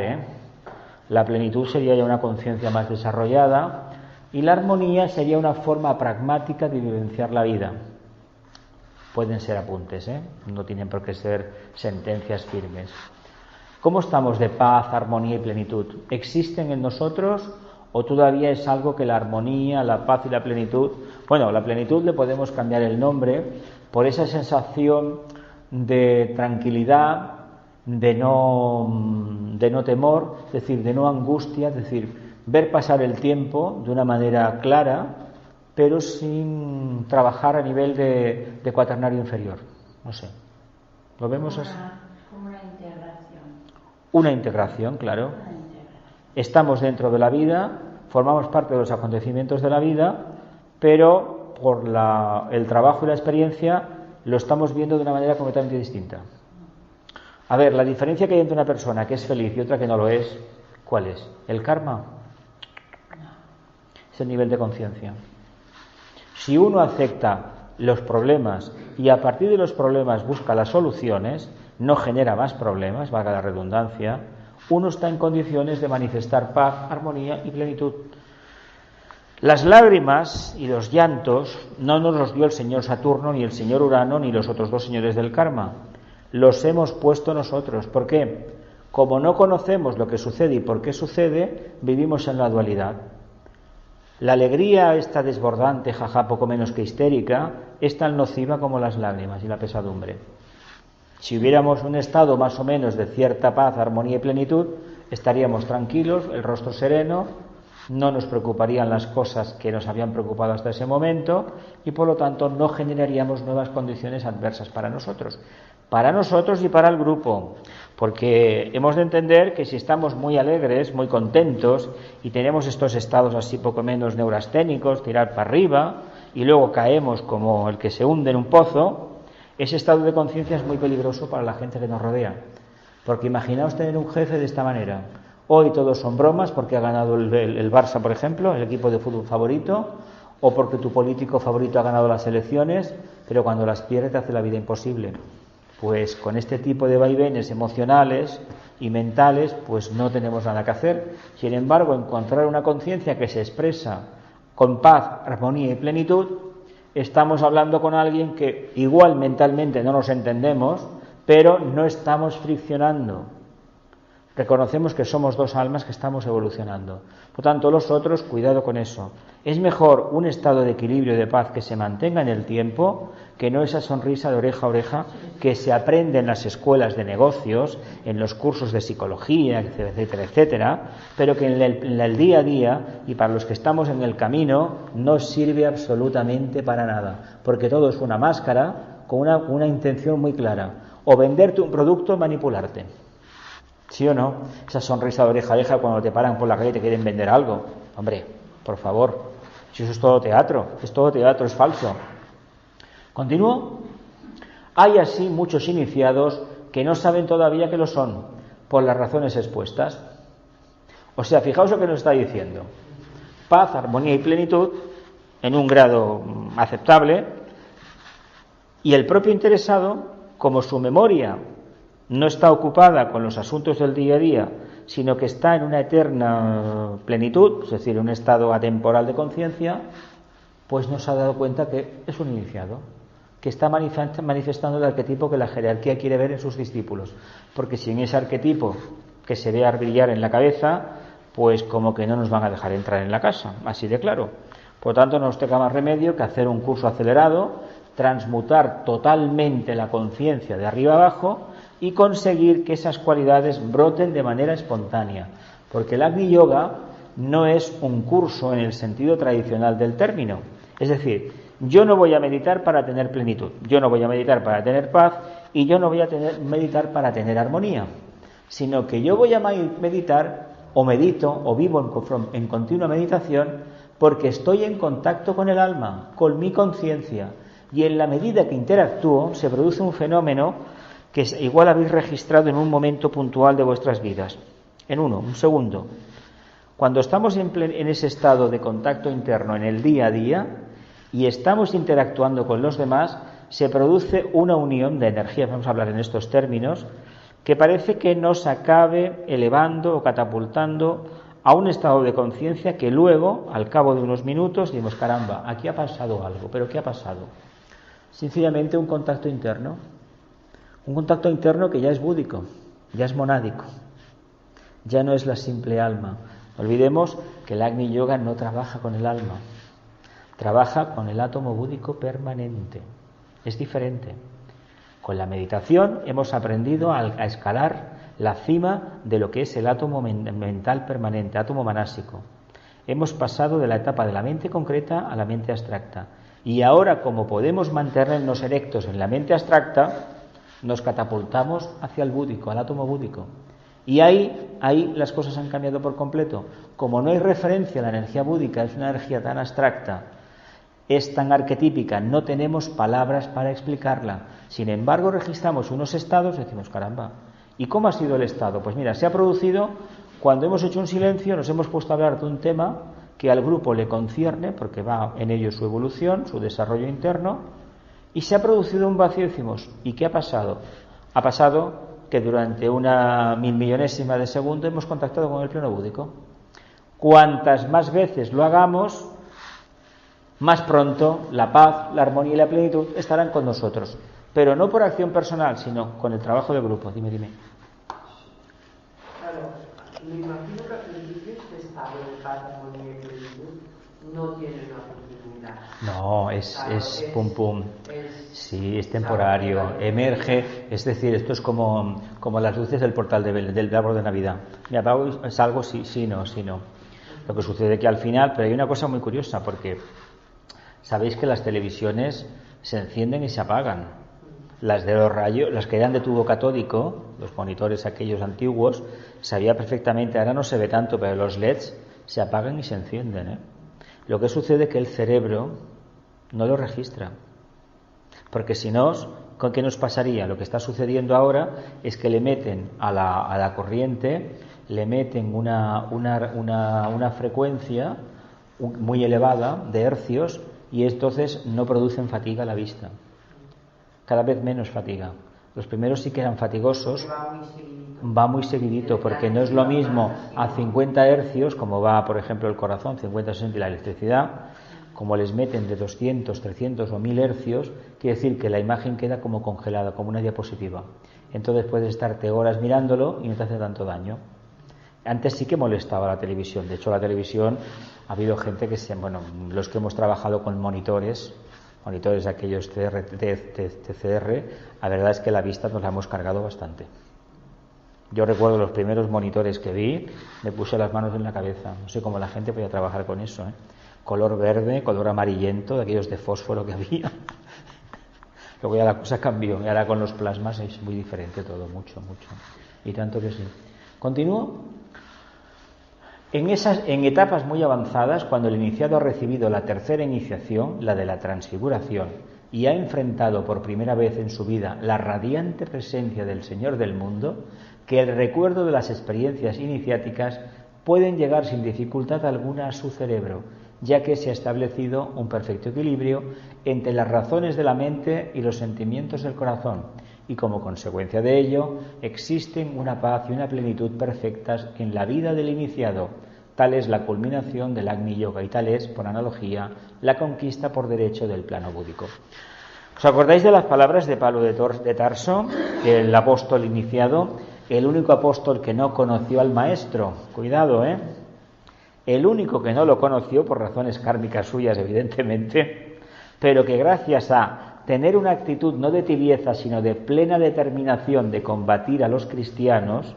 la plenitud sería ya una conciencia más desarrollada, y la armonía sería una forma pragmática de vivenciar la vida? Pueden ser apuntes, no tienen por qué ser sentencias firmes. ¿Cómo estamos de paz, armonía y plenitud? ¿Existen en nosotros o todavía es algo que la armonía, la paz y la plenitud? Bueno, la plenitud le podemos cambiar el nombre por esa sensación de tranquilidad, de no temor, es decir, de no angustia, es decir, ver pasar el tiempo de una manera clara, pero sin trabajar a nivel de cuaternario inferior. No sé. ¿Lo vemos así? Como una integración. Una integración, claro. Estamos dentro de la vida, formamos parte de los acontecimientos de la vida, pero por el trabajo y la experiencia lo estamos viendo de una manera completamente distinta. A ver, la diferencia que hay entre una persona que es feliz y otra que no lo es, ¿cuál es? ¿El karma? Es el nivel de conciencia. Si uno acepta los problemas y a partir de los problemas busca las soluciones, no genera más problemas, valga la redundancia, uno está en condiciones de manifestar paz, armonía y plenitud. Las lágrimas y los llantos no nos los dio el señor Saturno, ni el señor Urano, ni los otros dos señores del karma. Los hemos puesto nosotros. ¿Por qué? Como no conocemos lo que sucede y por qué sucede, vivimos en la dualidad. La alegría, esta desbordante, jaja, poco menos que histérica, es tan nociva como las lágrimas y la pesadumbre. Si hubiéramos un estado más o menos de cierta paz, armonía y plenitud, estaríamos tranquilos, el rostro sereno, no nos preocuparían las cosas que nos habían preocupado hasta ese momento y por lo tanto no generaríamos nuevas condiciones adversas para nosotros y para el grupo, porque hemos de entender que si estamos muy alegres, muy contentos y tenemos estos estados así poco menos neurasténicos, tirar para arriba y luego caemos como el que se hunde en un pozo, ese estado de conciencia es muy peligroso para la gente que nos rodea, porque imaginaos tener un jefe de esta manera: hoy todos son bromas porque ha ganado el Barça, por ejemplo, el equipo de fútbol favorito, o porque tu político favorito ha ganado las elecciones, pero cuando las pierde te hace la vida imposible. Pues con este tipo de vaivenes emocionales y mentales, pues no tenemos nada que hacer. Sin embargo, encontrar una conciencia que se expresa con paz, armonía y plenitud, estamos hablando con alguien que igual mentalmente no nos entendemos, pero no estamos friccionando. Reconocemos que somos dos almas que estamos evolucionando. Por tanto, los otros, cuidado con eso. Es mejor un estado de equilibrio y de paz que se mantenga en el tiempo que no esa sonrisa de oreja a oreja que se aprende en las escuelas de negocios, en los cursos de psicología, etcétera, etcétera, pero que en el día a día y para los que estamos en el camino no sirve absolutamente para nada, porque todo es una máscara con una intención muy clara: o venderte un producto o manipularte. ¿Sí o no? Esa sonrisa de oreja a oreja cuando te paran por la calle y te quieren vender algo. Hombre, por favor, si eso es todo teatro, es falso. ¿Continúo? Hay así muchos iniciados que no saben todavía que lo son, por las razones expuestas. O sea, fijaos lo que nos está diciendo: paz, armonía y plenitud en un grado aceptable, y el propio interesado, como su memoria no está ocupada con los asuntos del día a día, sino que está en una eterna plenitud, es decir, un estado atemporal de conciencia, pues no se ha dado cuenta que es un iniciado, que está manifestando el arquetipo que la jerarquía quiere ver en sus discípulos, porque si en ese arquetipo que se vea brillar en la cabeza, pues como que no nos van a dejar entrar en la casa, así de claro. Por lo tanto, no nos toca más remedio que hacer un curso acelerado, transmutar totalmente la conciencia de arriba abajo y conseguir que esas cualidades broten de manera espontánea, porque el Agni Yoga no es un curso en el sentido tradicional del término, Es decir, yo no voy a meditar para tener plenitud, yo no voy a meditar para tener paz y yo no voy a meditar para tener armonía, sino que yo voy a meditar o medito o vivo en continua meditación porque estoy en contacto con el alma, con mi conciencia, y en la medida que interactúo se produce un fenómeno que igual habéis registrado en un momento puntual de vuestras vidas. Un segundo. Cuando estamos en ese estado de contacto interno en el día a día y estamos interactuando con los demás, se produce una unión de energías, vamos a hablar en estos términos, que parece que nos acabe elevando o catapultando a un estado de conciencia que luego, al cabo de unos minutos, decimos, caramba, aquí ha pasado algo. ¿Pero qué ha pasado? Sencillamente un contacto interno. Un contacto interno que ya es búdico, ya es monádico, ya no es la simple alma. No olvidemos que el Agni Yoga no trabaja con el alma, trabaja con el átomo búdico permanente. Es diferente. Con la meditación hemos aprendido a escalar la cima de lo que es el átomo mental permanente, átomo manásico. Hemos pasado de la etapa de la mente concreta a la mente abstracta. Y ahora, como podemos mantenernos erectos en la mente abstracta, nos catapultamos hacia el búdico, al átomo búdico. Y ahí las cosas han cambiado por completo. Como no hay referencia a la energía búdica, es una energía tan abstracta, es tan arquetípica, no tenemos palabras para explicarla. Sin embargo, registramos unos estados y decimos, caramba, ¿y cómo ha sido el estado? Pues mira, se ha producido cuando hemos hecho un silencio, nos hemos puesto a hablar de un tema que al grupo le concierne, porque va en ello su evolución, su desarrollo interno, y se ha producido un vacío y decimos, ¿y qué ha pasado? Ha pasado que durante una 1.000.000.000ésima de segundo hemos contactado con el pleno búdico. Cuantas más veces lo hagamos, más pronto la paz, la armonía y la plenitud estarán con nosotros. Pero no por acción personal, sino con el trabajo del grupo. Dime. Claro, me imagino que al principio este estado de paz, armonía y plenitud no tiene una continuidad. No, es pum pum. Sí, es temporario, emerge, es decir, esto es como las luces del portal del árbol de Navidad. Me apago y salgo, sí, no. Lo que sucede es que al final, pero hay una cosa muy curiosa, porque sabéis que las televisiones se encienden y se apagan. Las de los rayos, las que eran de tubo catódico, los monitores aquellos antiguos, sabía perfectamente, ahora no se ve tanto, pero los LEDs se apagan y se encienden. Lo que sucede es que el cerebro no lo registra. Porque si no, ¿con qué nos pasaría? Lo que está sucediendo ahora es que le meten a la corriente, le meten una frecuencia muy elevada de hercios y entonces no producen fatiga a la vista. Cada vez menos fatiga. Los primeros sí que eran fatigosos, va muy seguidito, porque no es lo mismo a 50 hercios, como va, por ejemplo, el corazón, 50 60 y la electricidad, como les meten de 200, 300 o 1000 hercios, quiere decir que la imagen queda como congelada, como una diapositiva. Entonces puedes estarte horas mirándolo y no te hace tanto daño. Antes sí que molestaba la televisión. De hecho, la televisión, ha habido gente que los que hemos trabajado con monitores aquellos TCR, la verdad es que la vista nos la hemos cargado bastante. Yo recuerdo los primeros monitores que vi, me puse las manos en la cabeza. No sé cómo la gente podía trabajar con eso, Color verde, color amarillento, de aquellos de fósforo que había. Luego ya la cosa cambió, y ahora con los plasmas es muy diferente todo, mucho. Y tanto que sí. ¿Continúo? En etapas muy avanzadas, cuando el iniciado ha recibido la tercera iniciación, la de la transfiguración, y ha enfrentado por primera vez en su vida la radiante presencia del Señor del mundo, que el recuerdo de las experiencias iniciáticas pueden llegar sin dificultad alguna a su cerebro, ya que se ha establecido un perfecto equilibrio entre las razones de la mente y los sentimientos del corazón, y como consecuencia de ello existen una paz y una plenitud perfectas en la vida del iniciado. Tal es la culminación del Agni Yoga y tal es, por analogía, la conquista por derecho del plano búdico. ¿Os acordáis de las palabras de Pablo de Tarso, el apóstol iniciado, el único apóstol que no conoció al maestro? Cuidado, el único que no lo conoció por razones kármicas suyas, evidentemente, pero que gracias a tener una actitud no de tibieza, sino de plena determinación de combatir a los cristianos,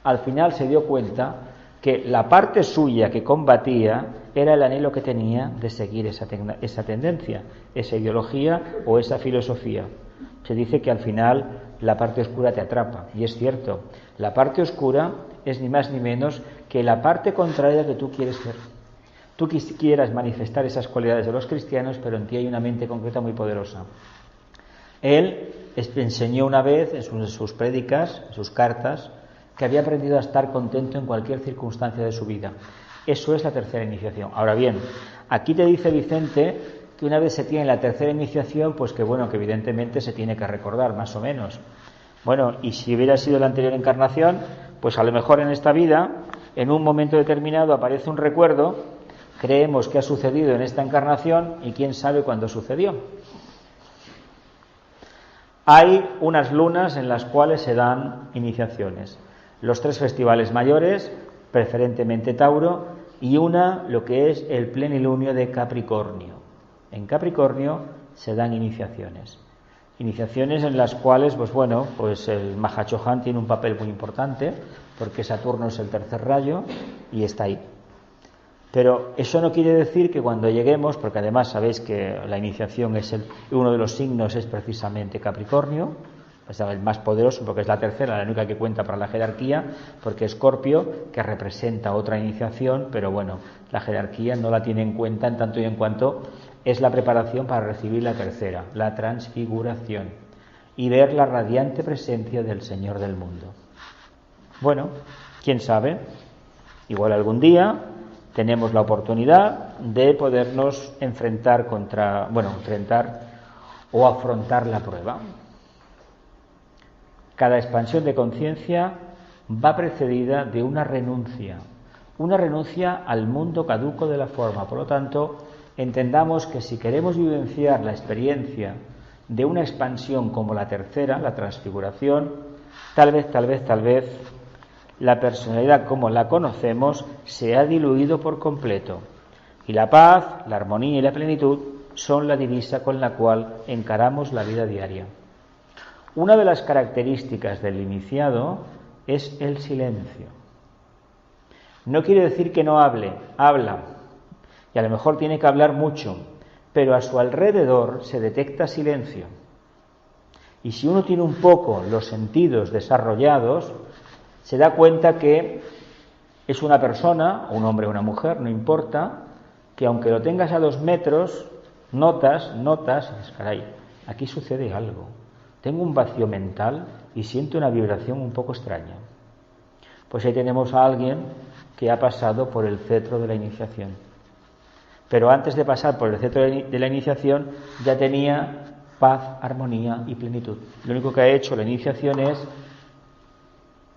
al final se dio cuenta que la parte suya que combatía era el anhelo que tenía de seguir esa tendencia, esa ideología o esa filosofía. Se dice que al final la parte oscura te atrapa, y es cierto, la parte oscura es ni más ni menos que la parte contraria que tú quieres ser. Tú quieras manifestar esas cualidades de los cristianos, pero en ti hay una mente concreta muy poderosa. Él enseñó una vez en sus prédicas, en sus cartas, que había aprendido a estar contento en cualquier circunstancia de su vida. Eso es la tercera iniciación. Ahora bien, aquí te dice Vicente que una vez se tiene la tercera iniciación, pues que bueno, que evidentemente se tiene que recordar, más o menos. Bueno, y si hubiera sido la anterior encarnación, pues a lo mejor en esta vida, en un momento determinado aparece un recuerdo, creemos que ha sucedido en esta encarnación y quién sabe cuándo sucedió. Hay unas lunas en las cuales se dan iniciaciones. Los 3 festivales mayores, preferentemente Tauro, y una, lo que es el plenilunio de Capricornio. En Capricornio se dan iniciaciones. Iniciaciones en las cuales, pues el Mahachohan tiene un papel muy importante, porque Saturno es el tercer rayo y está ahí. Pero eso no quiere decir que cuando lleguemos, porque además sabéis que la iniciación es uno de los signos es precisamente Capricornio, es el más poderoso porque es la tercera, la única que cuenta para la jerarquía, porque Escorpio, que representa otra iniciación, pero bueno, la jerarquía no la tiene en cuenta en tanto y en cuanto es la preparación para recibir la tercera, la transfiguración, y ver la radiante presencia del Señor del mundo. Bueno, quién sabe, igual algún día tenemos la oportunidad de podernos enfrentar o afrontar la prueba. Cada expansión de conciencia va precedida de una renuncia al mundo caduco de la forma. Por lo tanto, entendamos que si queremos vivenciar la experiencia de una expansión como la tercera, la transfiguración, tal vez la personalidad como la conocemos se ha diluido por completo, y la paz, la armonía y la plenitud son la divisa con la cual encaramos la vida diaria. Una de las características del iniciado es el silencio. No quiere decir que no habla, y a lo mejor tiene que hablar mucho, pero a su alrededor se detecta silencio. Y si uno tiene un poco los sentidos desarrollados, se da cuenta que es una persona, un hombre o una mujer, no importa, que aunque lo tengas a 2 metros, notas, caray, aquí sucede algo. Tengo un vacío mental y siento una vibración un poco extraña. Pues ahí tenemos a alguien que ha pasado por el cetro de la iniciación. Pero antes de pasar por el cetro de la iniciación ya tenía paz, armonía y plenitud. Lo único que ha hecho la iniciación es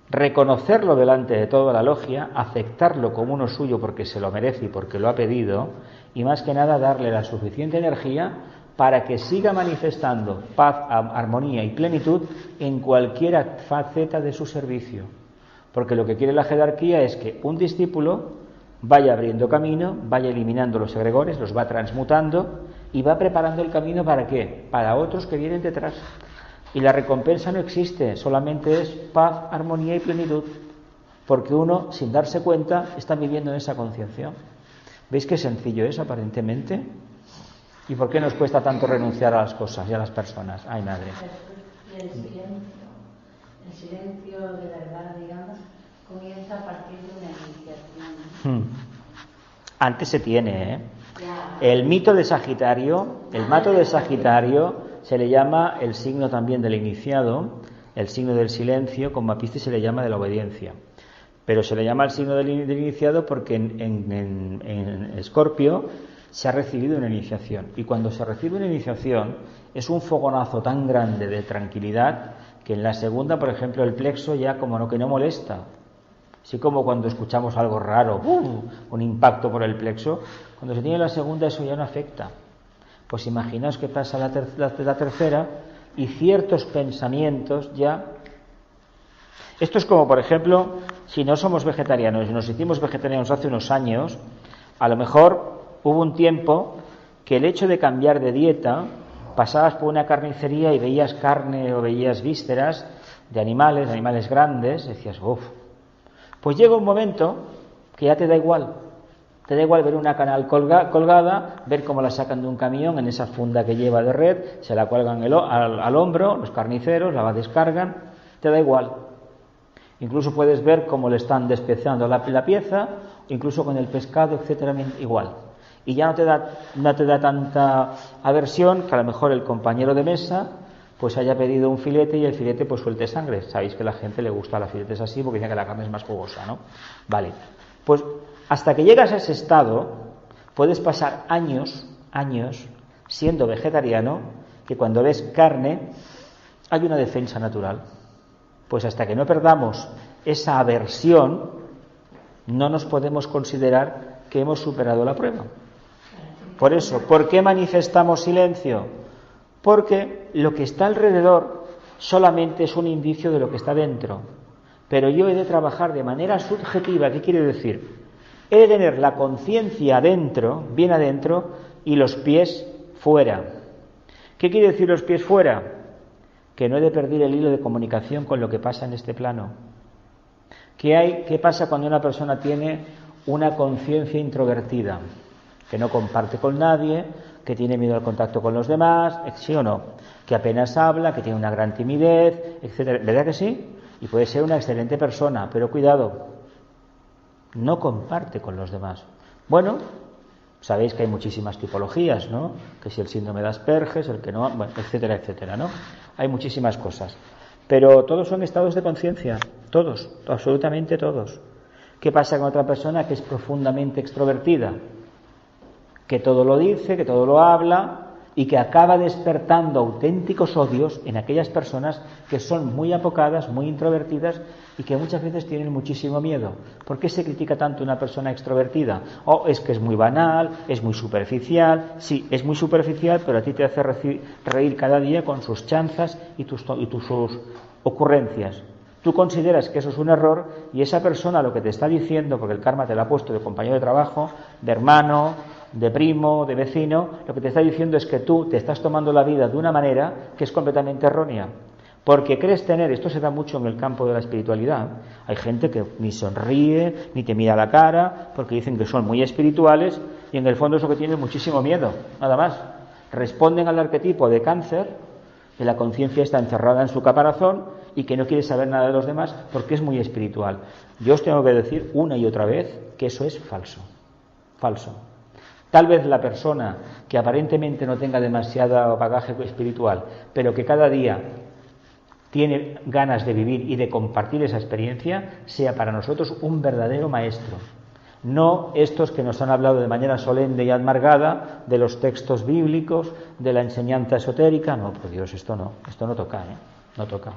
reconocerlo delante de toda la logia, aceptarlo como uno suyo porque se lo merece y porque lo ha pedido, y más que nada darle la suficiente energía para que siga manifestando paz, armonía y plenitud en cualquier faceta de su servicio. Porque lo que quiere la jerarquía es que un discípulo vaya abriendo camino, vaya eliminando los egregores, los va transmutando y va preparando el camino ¿para qué? Para otros que vienen detrás. Y la recompensa no existe, solamente es paz, armonía y plenitud, porque uno, sin darse cuenta, está viviendo en esa conciencia. ¿Veis qué sencillo es aparentemente? ¿Y por qué nos cuesta tanto renunciar a las cosas y a las personas? Ay, madre. El silencio de verdad, digamos, comienza a partir de una iniciación. Antes se tiene, ¿eh? El mito de Sagitario, se le llama el signo también del iniciado, el signo del silencio, como a Piscis se le llama de la obediencia. Pero se le llama el signo del iniciado porque en Escorpio se ha recibido una iniciación. Y cuando se recibe una iniciación es un fogonazo tan grande de tranquilidad que en la segunda, por ejemplo, el plexo ya como que no molesta. Así como cuando escuchamos algo raro, un impacto por el plexo, cuando se tiene la segunda eso ya no afecta. Pues imaginaos que pasa la tercera y ciertos pensamientos ya... Esto es como, por ejemplo, si no somos vegetarianos y nos hicimos vegetarianos hace unos años, a lo mejor hubo un tiempo que el hecho de cambiar de dieta, pasabas por una carnicería y veías carne o veías vísceras de animales grandes, decías, uff. Pues llega un momento que ya te da igual, Te da igual ver una canal colgada, ver cómo la sacan de un camión en esa funda que lleva de red, se la cuelgan al hombro, los carniceros, la descargan, te da igual. Incluso puedes ver cómo le están despezando la pieza, incluso con el pescado, etcétera, igual. Y ya no te da tanta aversión que a lo mejor el compañero de mesa pues haya pedido un filete y el filete pues suelte sangre. Sabéis que a la gente le gusta los filetes así porque dice que la carne es más jugosa, ¿no? Vale, pues hasta que llegas a ese estado puedes pasar años siendo vegetariano, que cuando ves carne hay una defensa natural. Pues hasta que no perdamos esa aversión no nos podemos considerar que hemos superado la prueba. Por eso, ¿por qué manifestamos silencio? Porque lo que está alrededor solamente es un indicio de lo que está dentro. Pero yo he de trabajar de manera subjetiva. ¿Qué quiere decir? He de tener la conciencia adentro, bien adentro, y los pies fuera. ¿Qué quiere decir los pies fuera? Que no he de perder el hilo de comunicación con lo que pasa en este plano. ¿Qué pasa cuando una persona tiene una conciencia introvertida? Que no comparte con nadie, que tiene miedo al contacto con los demás, ¿sí o no? Que apenas habla, que tiene una gran timidez, etcétera. ¿Verdad que sí? Y puede ser una excelente persona, pero cuidado, no comparte con los demás. Bueno, sabéis que hay muchísimas tipologías, ¿no? Que si el síndrome de Asperger, el que no, bueno, etcétera, etcétera, ¿no? Hay muchísimas cosas. Pero todos son estados de conciencia, todos, absolutamente todos. ¿Qué pasa con otra persona que es profundamente extrovertida? Que todo lo dice, que todo lo habla y que acaba despertando auténticos odios en aquellas personas que son muy apocadas, muy introvertidas y que muchas veces tienen muchísimo miedo. ¿Por qué se critica tanto una persona extrovertida? Es que es muy banal, es muy superficial. Sí, es muy superficial, pero a ti te hace reír cada día con sus chanzas y sus ocurrencias. Tú consideras que eso es un error y esa persona lo que te está diciendo, porque el karma te lo ha puesto de compañero de trabajo, de hermano, de primo, de vecino, lo que te está diciendo es que tú te estás tomando la vida de una manera que es completamente errónea. Porque crees tener, esto se da mucho en el campo de la espiritualidad, hay gente que ni sonríe, ni te mira a la cara, porque dicen que son muy espirituales y en el fondo eso que tienen muchísimo miedo, nada más. Responden al arquetipo de Cáncer, que la conciencia está encerrada en su caparazón y que no quiere saber nada de los demás porque es muy espiritual. Yo os tengo que decir una y otra vez que eso es falso, falso. Tal vez la persona que aparentemente no tenga demasiado bagaje espiritual, pero que cada día tiene ganas de vivir y de compartir esa experiencia, sea para nosotros un verdadero maestro. No estos que nos han hablado de manera solemne y amargada de los textos bíblicos, de la enseñanza esotérica. No, por Dios, esto no toca, no toca.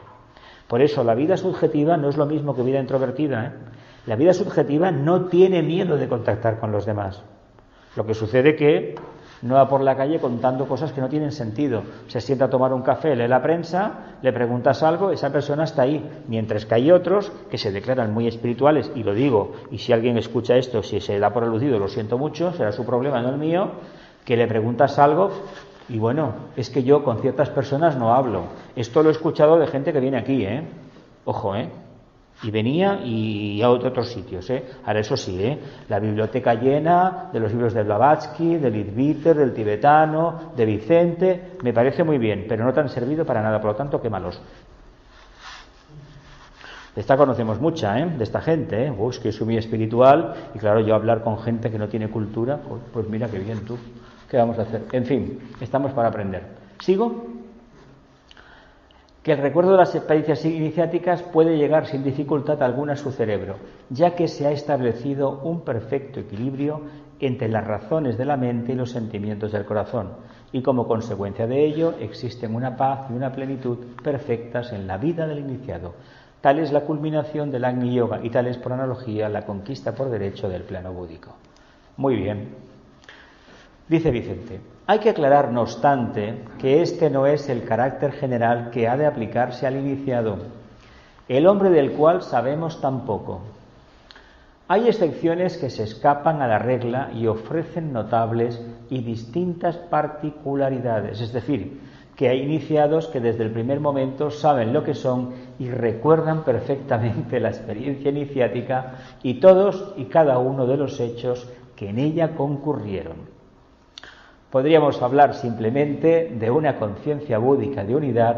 Por eso la vida subjetiva no es lo mismo que vida introvertida. La vida subjetiva no tiene miedo de contactar con los demás. Lo que sucede que no va por la calle contando cosas que no tienen sentido. Se sienta a tomar un café, lee la prensa, le preguntas algo, esa persona está ahí. Mientras que hay otros que se declaran muy espirituales, y lo digo, y si alguien escucha esto, si se da por aludido, lo siento mucho, será su problema, no el mío, que le preguntas algo y bueno, es que yo con ciertas personas no hablo. Esto lo he escuchado de gente que viene aquí, Ojo, Y venía y a otros sitios, Ahora eso sí, la biblioteca llena de los libros de Blavatsky, de Leadbeater, del tibetano, de Vicente, me parece muy bien, pero no te han servido para nada, por lo tanto, quémalos. De esta conocemos mucha, de esta gente, es que soy muy espiritual, y claro, yo hablar con gente que no tiene cultura, pues mira qué bien tú, ¿qué vamos a hacer? En fin, estamos para aprender. ¿Sigo? Que el recuerdo de las experiencias iniciáticas puede llegar sin dificultad alguna a su cerebro, ya que se ha establecido un perfecto equilibrio entre las razones de la mente y los sentimientos del corazón, y como consecuencia de ello existen una paz y una plenitud perfectas en la vida del iniciado. Tal es la culminación del Agni Yoga y tal es, por analogía, la conquista por derecho del plano búdico. Muy bien. Dice Vicente: hay que aclarar, no obstante, que este no es el carácter general que ha de aplicarse al iniciado, el hombre del cual sabemos tan poco. Hay excepciones que se escapan a la regla y ofrecen notables y distintas particularidades, es decir, que hay iniciados que desde el primer momento saben lo que son y recuerdan perfectamente la experiencia iniciática y todos y cada uno de los hechos que en ella concurrieron. Podríamos hablar simplemente de una conciencia búdica de unidad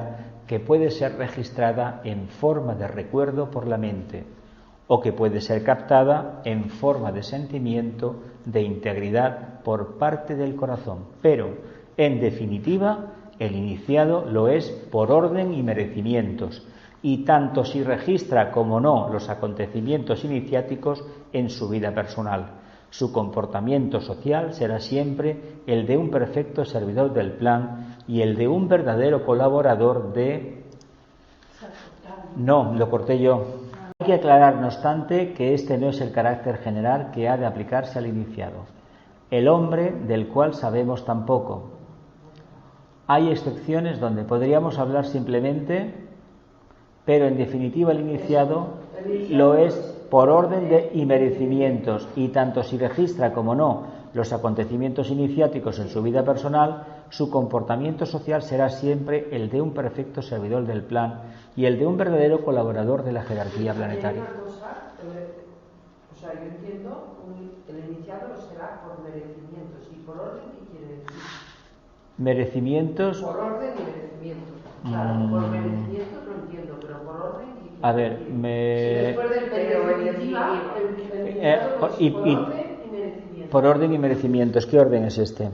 que puede ser registrada en forma de recuerdo por la mente o que puede ser captada en forma de sentimiento de integridad por parte del corazón. Pero, en definitiva, el iniciado lo es por orden y merecimientos, y tanto si registra como no los acontecimientos iniciáticos en su vida personal. Su comportamiento social será siempre el de un perfecto servidor del plan y el de un verdadero colaborador de... No, lo corté yo. Hay que aclarar, no obstante, que este no es el carácter general que ha de aplicarse al iniciado. El hombre del cual sabemos tan poco. Hay excepciones donde podríamos hablar simplemente, pero en definitiva el iniciado lo es por orden y merecimientos, y tanto si registra como no los acontecimientos iniciáticos en su vida personal, su comportamiento social será siempre el de un perfecto servidor del plan y el de un verdadero colaborador de la jerarquía planetaria. Yo entiendo, el iniciado será por merecimientos, y por orden, ¿qué quiere decir? Merecimientos. Por orden y merecimientos. Claro, por merecimientos lo entiendo, pero por orden y... A ver, Si después del definitiva, por orden y merecimientos. Por orden y merecimientos. ¿Qué orden es este?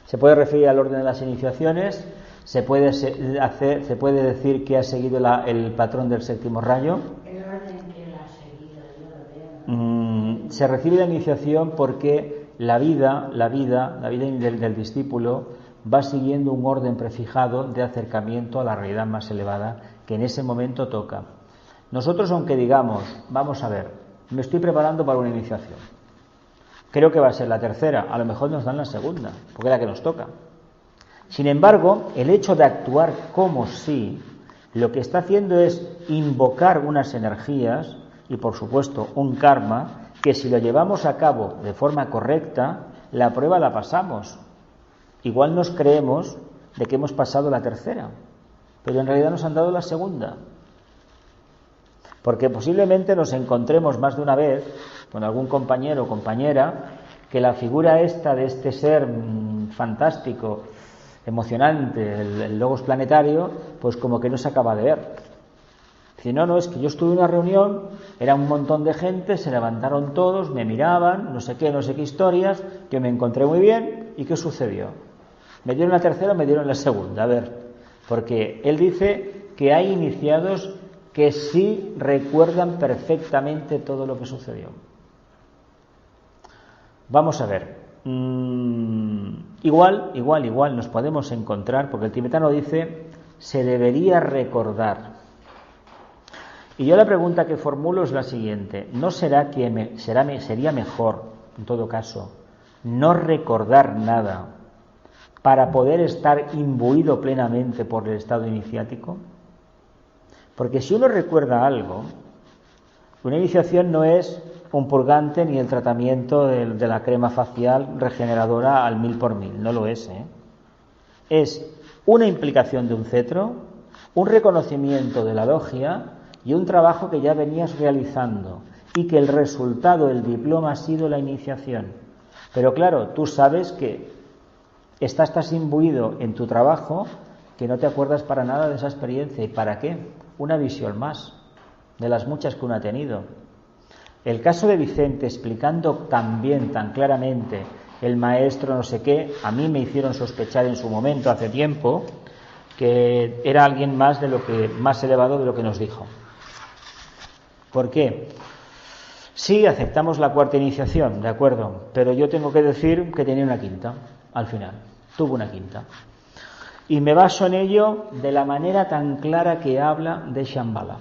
Se puede referir al orden de las iniciaciones, se puede decir que ha seguido el patrón del séptimo rayo. El orden que él ha seguido, yo lo veo. Se recibe la iniciación porque la vida del discípulo va siguiendo un orden prefijado de acercamiento a la realidad más elevada que en ese momento toca. Nosotros, aunque digamos, vamos a ver, me estoy preparando para una iniciación, creo que va a ser la tercera, a lo mejor nos dan la segunda, porque es la que nos toca. Sin embargo, el hecho de actuar como si, lo que está haciendo es invocar unas energías y, por supuesto, un karma, que si lo llevamos a cabo de forma correcta, la prueba la pasamos. Igual nos creemos de que hemos pasado la tercera, pero en realidad nos han dado la segunda. Porque posiblemente nos encontremos más de una vez con algún compañero o compañera que la figura esta de este ser fantástico, emocionante, el logos planetario, pues como que no se acaba de ver. Si no, es que yo estuve en una reunión, era un montón de gente, se levantaron todos, me miraban, no sé qué historias, yo me encontré muy bien, ¿y qué sucedió? ¿Me dieron la tercera o me dieron la segunda? A ver, porque él dice que hay iniciados que sí recuerdan perfectamente todo lo que sucedió. Vamos a ver. Igual nos podemos encontrar, porque el tibetano dice, se debería recordar. Y yo la pregunta que formulo es la siguiente: ¿no será que sería mejor, en todo caso, no recordar nada para poder estar imbuido plenamente por el estado iniciático? Porque si uno recuerda algo, una iniciación no es un purgante ni el tratamiento de la crema facial regeneradora al 1000%, no lo es, Es una implicación de un cetro, un reconocimiento de la logia y un trabajo que ya venías realizando, y que el resultado, el diploma, ha sido la iniciación. Pero claro, tú sabes que estás imbuido en tu trabajo, que no te acuerdas para nada de esa experiencia. ¿Y para qué? Una visión más de las muchas que uno ha tenido. El caso de Vicente, explicando tan bien, tan claramente, el maestro no sé qué, a mí me hicieron sospechar en su momento, hace tiempo, que era alguien más elevado de lo que nos dijo. ¿Por qué? Sí, aceptamos la cuarta iniciación, de acuerdo, pero yo tengo que decir que tenía una quinta, al final, tuvo una quinta. Y me baso en ello de la manera tan clara que habla de Shambhala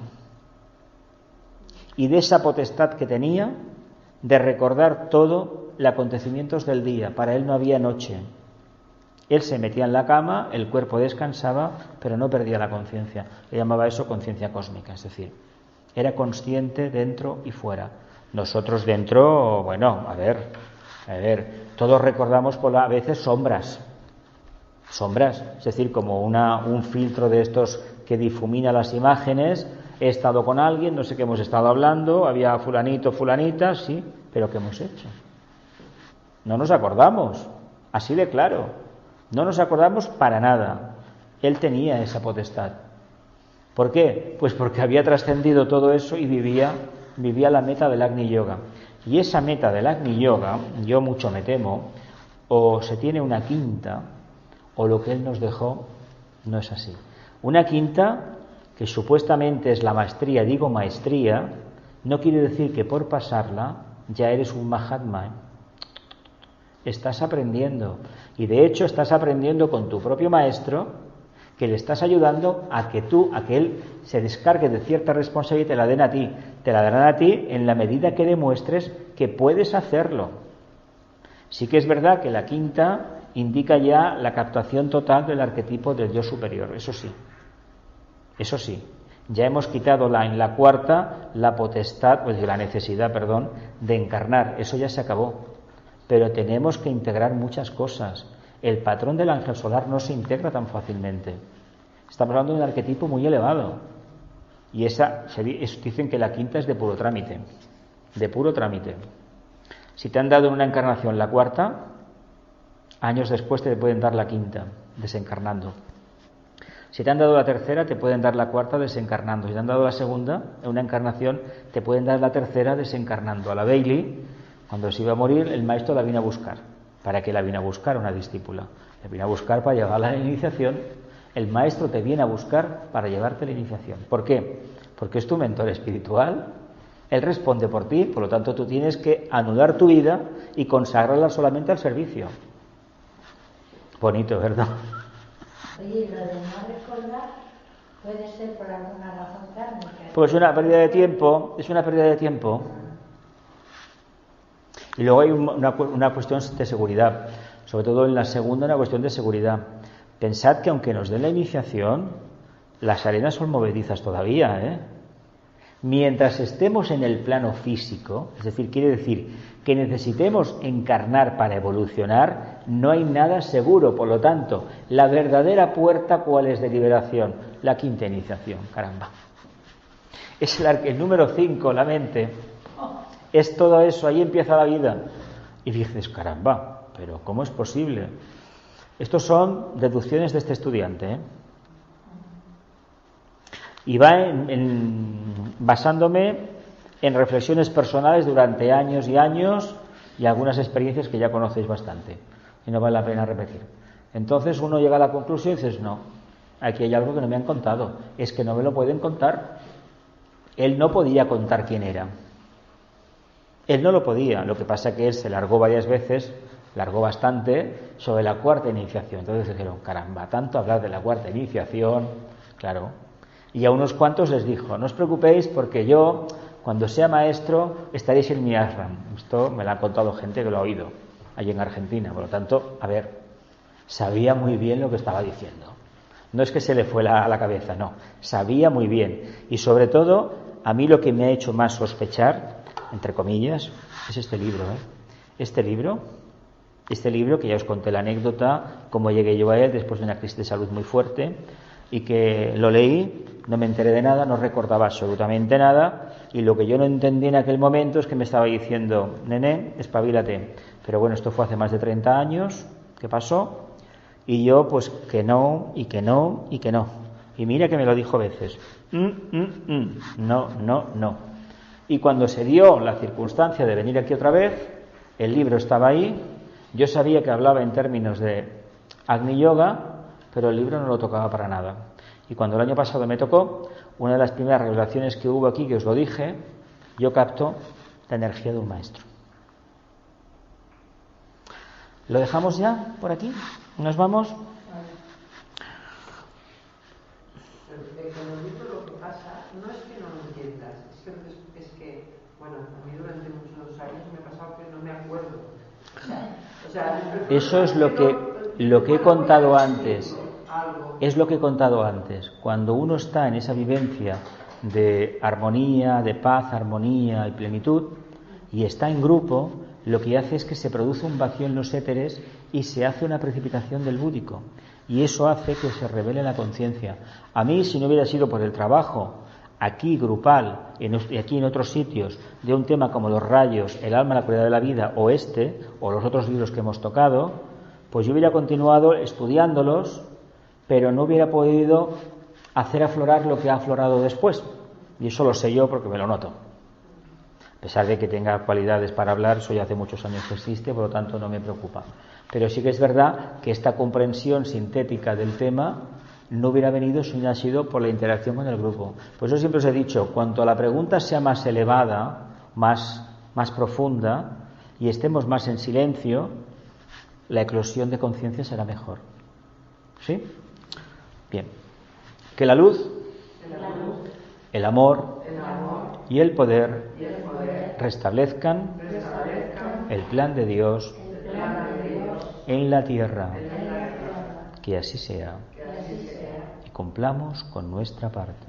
y de esa potestad que tenía de recordar todo los acontecimientos del día. Para él no había noche. Él se metía en la cama, el cuerpo descansaba, pero no perdía la conciencia. Le llamaba eso conciencia cósmica, es decir, era consciente dentro y fuera. Nosotros dentro, bueno, a ver, todos recordamos a veces sombras, es decir, como un filtro de estos que difumina las imágenes. He estado con alguien, no sé qué hemos estado hablando, había fulanito, fulanita, sí, ¿pero qué hemos hecho? No nos acordamos, así de claro, no nos acordamos para nada. Él tenía esa potestad. ¿Por qué? Pues porque había trascendido todo eso y vivía la meta del Agni Yoga. Y esa meta del Agni Yoga, yo mucho me temo, o se tiene una quinta, o lo que él nos dejó no es así. Una quinta, que supuestamente es la maestría, digo maestría, no quiere decir que por pasarla ya eres un Mahatma, ¿eh? Estás aprendiendo, y de hecho estás aprendiendo con tu propio maestro, que le estás ayudando a que él se descargue de cierta responsabilidad y te la den a ti. Te la darán a ti en la medida que demuestres que puedes hacerlo. Sí que es verdad que la quinta indica ya la captación total del arquetipo del yo superior, eso sí. Eso sí, ya hemos quitado en la cuarta la potestad, pues la necesidad, de encarnar, eso ya se acabó. Pero tenemos que integrar muchas cosas. El patrón del ángel solar no se integra tan fácilmente. Estamos hablando de un arquetipo muy elevado. Y dicen que la quinta es de puro trámite. De puro trámite. Si te han dado en una encarnación la cuarta, años después te pueden dar la quinta, desencarnando. Si te han dado la tercera, te pueden dar la cuarta, desencarnando. Si te han dado la segunda, en una encarnación, te pueden dar la tercera, desencarnando. A la Bailey, cuando se iba a morir, el maestro la vino a buscar. ¿Para qué la vino a buscar una discípula? La vino a buscar para llevarla a la iniciación. El maestro te viene a buscar para llevarte a la iniciación. ¿Por qué? Porque es tu mentor espiritual. Él responde por ti, por lo tanto tú tienes que anular tu vida y consagrarla solamente al servicio. Bonito, ¿verdad? Oye, lo de no recordar puede ser por alguna razón kármica. Pues una pérdida de tiempo, es una pérdida de tiempo. Y luego hay una cuestión de seguridad, sobre todo en la segunda, una cuestión de seguridad. Pensad que aunque nos den la iniciación, las arenas son movedizas todavía, ¿eh? Mientras estemos en el plano físico, es decir, quiere decir que necesitemos encarnar para evolucionar, no hay nada seguro. Por lo tanto, la verdadera puerta, ¿cuál es de liberación? La quinta iniciación, caramba. Es el número 5, la mente. Es todo eso, ahí empieza la vida. Y dices, caramba, pero ¿cómo es posible? Estos son deducciones de este estudiante, ¿eh? Y va basándome en reflexiones personales durante años y años y algunas experiencias que ya conocéis bastante y no vale la pena repetir. Entonces uno llega a la conclusión y dices, no, aquí hay algo que no me han contado, es que no me lo pueden contar. Él no podía contar quién era. Él no lo podía, lo que pasa es que él se largó varias veces, largó bastante, sobre la cuarta iniciación. Entonces dijeron, caramba, tanto hablar de la cuarta iniciación, claro. Y a unos cuantos les dijo, no os preocupéis porque yo, cuando sea maestro, estaréis en mi ashram. Esto me lo ha contado gente que lo ha oído, allí en Argentina. Por lo tanto, a ver, sabía muy bien lo que estaba diciendo. No es que se le fue a la cabeza, no, sabía muy bien. Y sobre todo, a mí lo que me ha hecho más sospechar, entre comillas, es este libro, ¿eh? Este libro que ya os conté la anécdota, cómo llegué yo a él después de una crisis de salud muy fuerte, y que lo leí, no me enteré de nada, no recordaba absolutamente nada, y lo que yo no entendí en aquel momento es que me estaba diciendo, nene, espabilate. Pero bueno, esto fue hace más de 30 años, ¿qué pasó? Y yo pues que no, y que no, y que no. Y mira que me lo dijo veces, no. Y cuando se dio la circunstancia de venir aquí otra vez, el libro estaba ahí, yo sabía que hablaba en términos de Agni Yoga, pero el libro no lo tocaba para nada. Y cuando el año pasado me tocó, una de las primeras revelaciones que hubo aquí, que os lo dije, yo capto la energía de un maestro. ¿Lo dejamos ya por aquí? ¿Nos vamos? Con el libro lo que pasa no es que no lo entiendas, es que bueno, a mí durante muchos años me ha pasado que no me acuerdo. O sea, eso es lo que he contado antes. Es lo que he contado antes. Cuando uno está en esa vivencia de armonía, de paz, armonía y plenitud, y está en grupo, lo que hace es que se produce un vacío en los éteres y se hace una precipitación del búdico. Y eso hace que se revele la conciencia. A mí, si no hubiera sido por el trabajo aquí grupal y aquí en otros sitios de un tema como los rayos, el alma, la cualidad de la vida o los otros libros que hemos tocado, pues yo hubiera continuado estudiándolos, pero no hubiera podido hacer aflorar lo que ha aflorado después. Y eso lo sé yo porque me lo noto. A pesar de que tenga cualidades para hablar, eso ya hace muchos años que existe, por lo tanto no me preocupa. Pero sí que es verdad que esta comprensión sintética del tema no hubiera venido si no hubiera sido por la interacción con el grupo. Por eso siempre os he dicho, cuanto la pregunta sea más elevada, más profunda, y estemos más en silencio, la eclosión de conciencia será mejor. ¿Sí? Bien. Que la luz, el amor y el poder restablezcan el plan de Dios en la tierra. Que así sea. Y cumplamos con nuestra parte.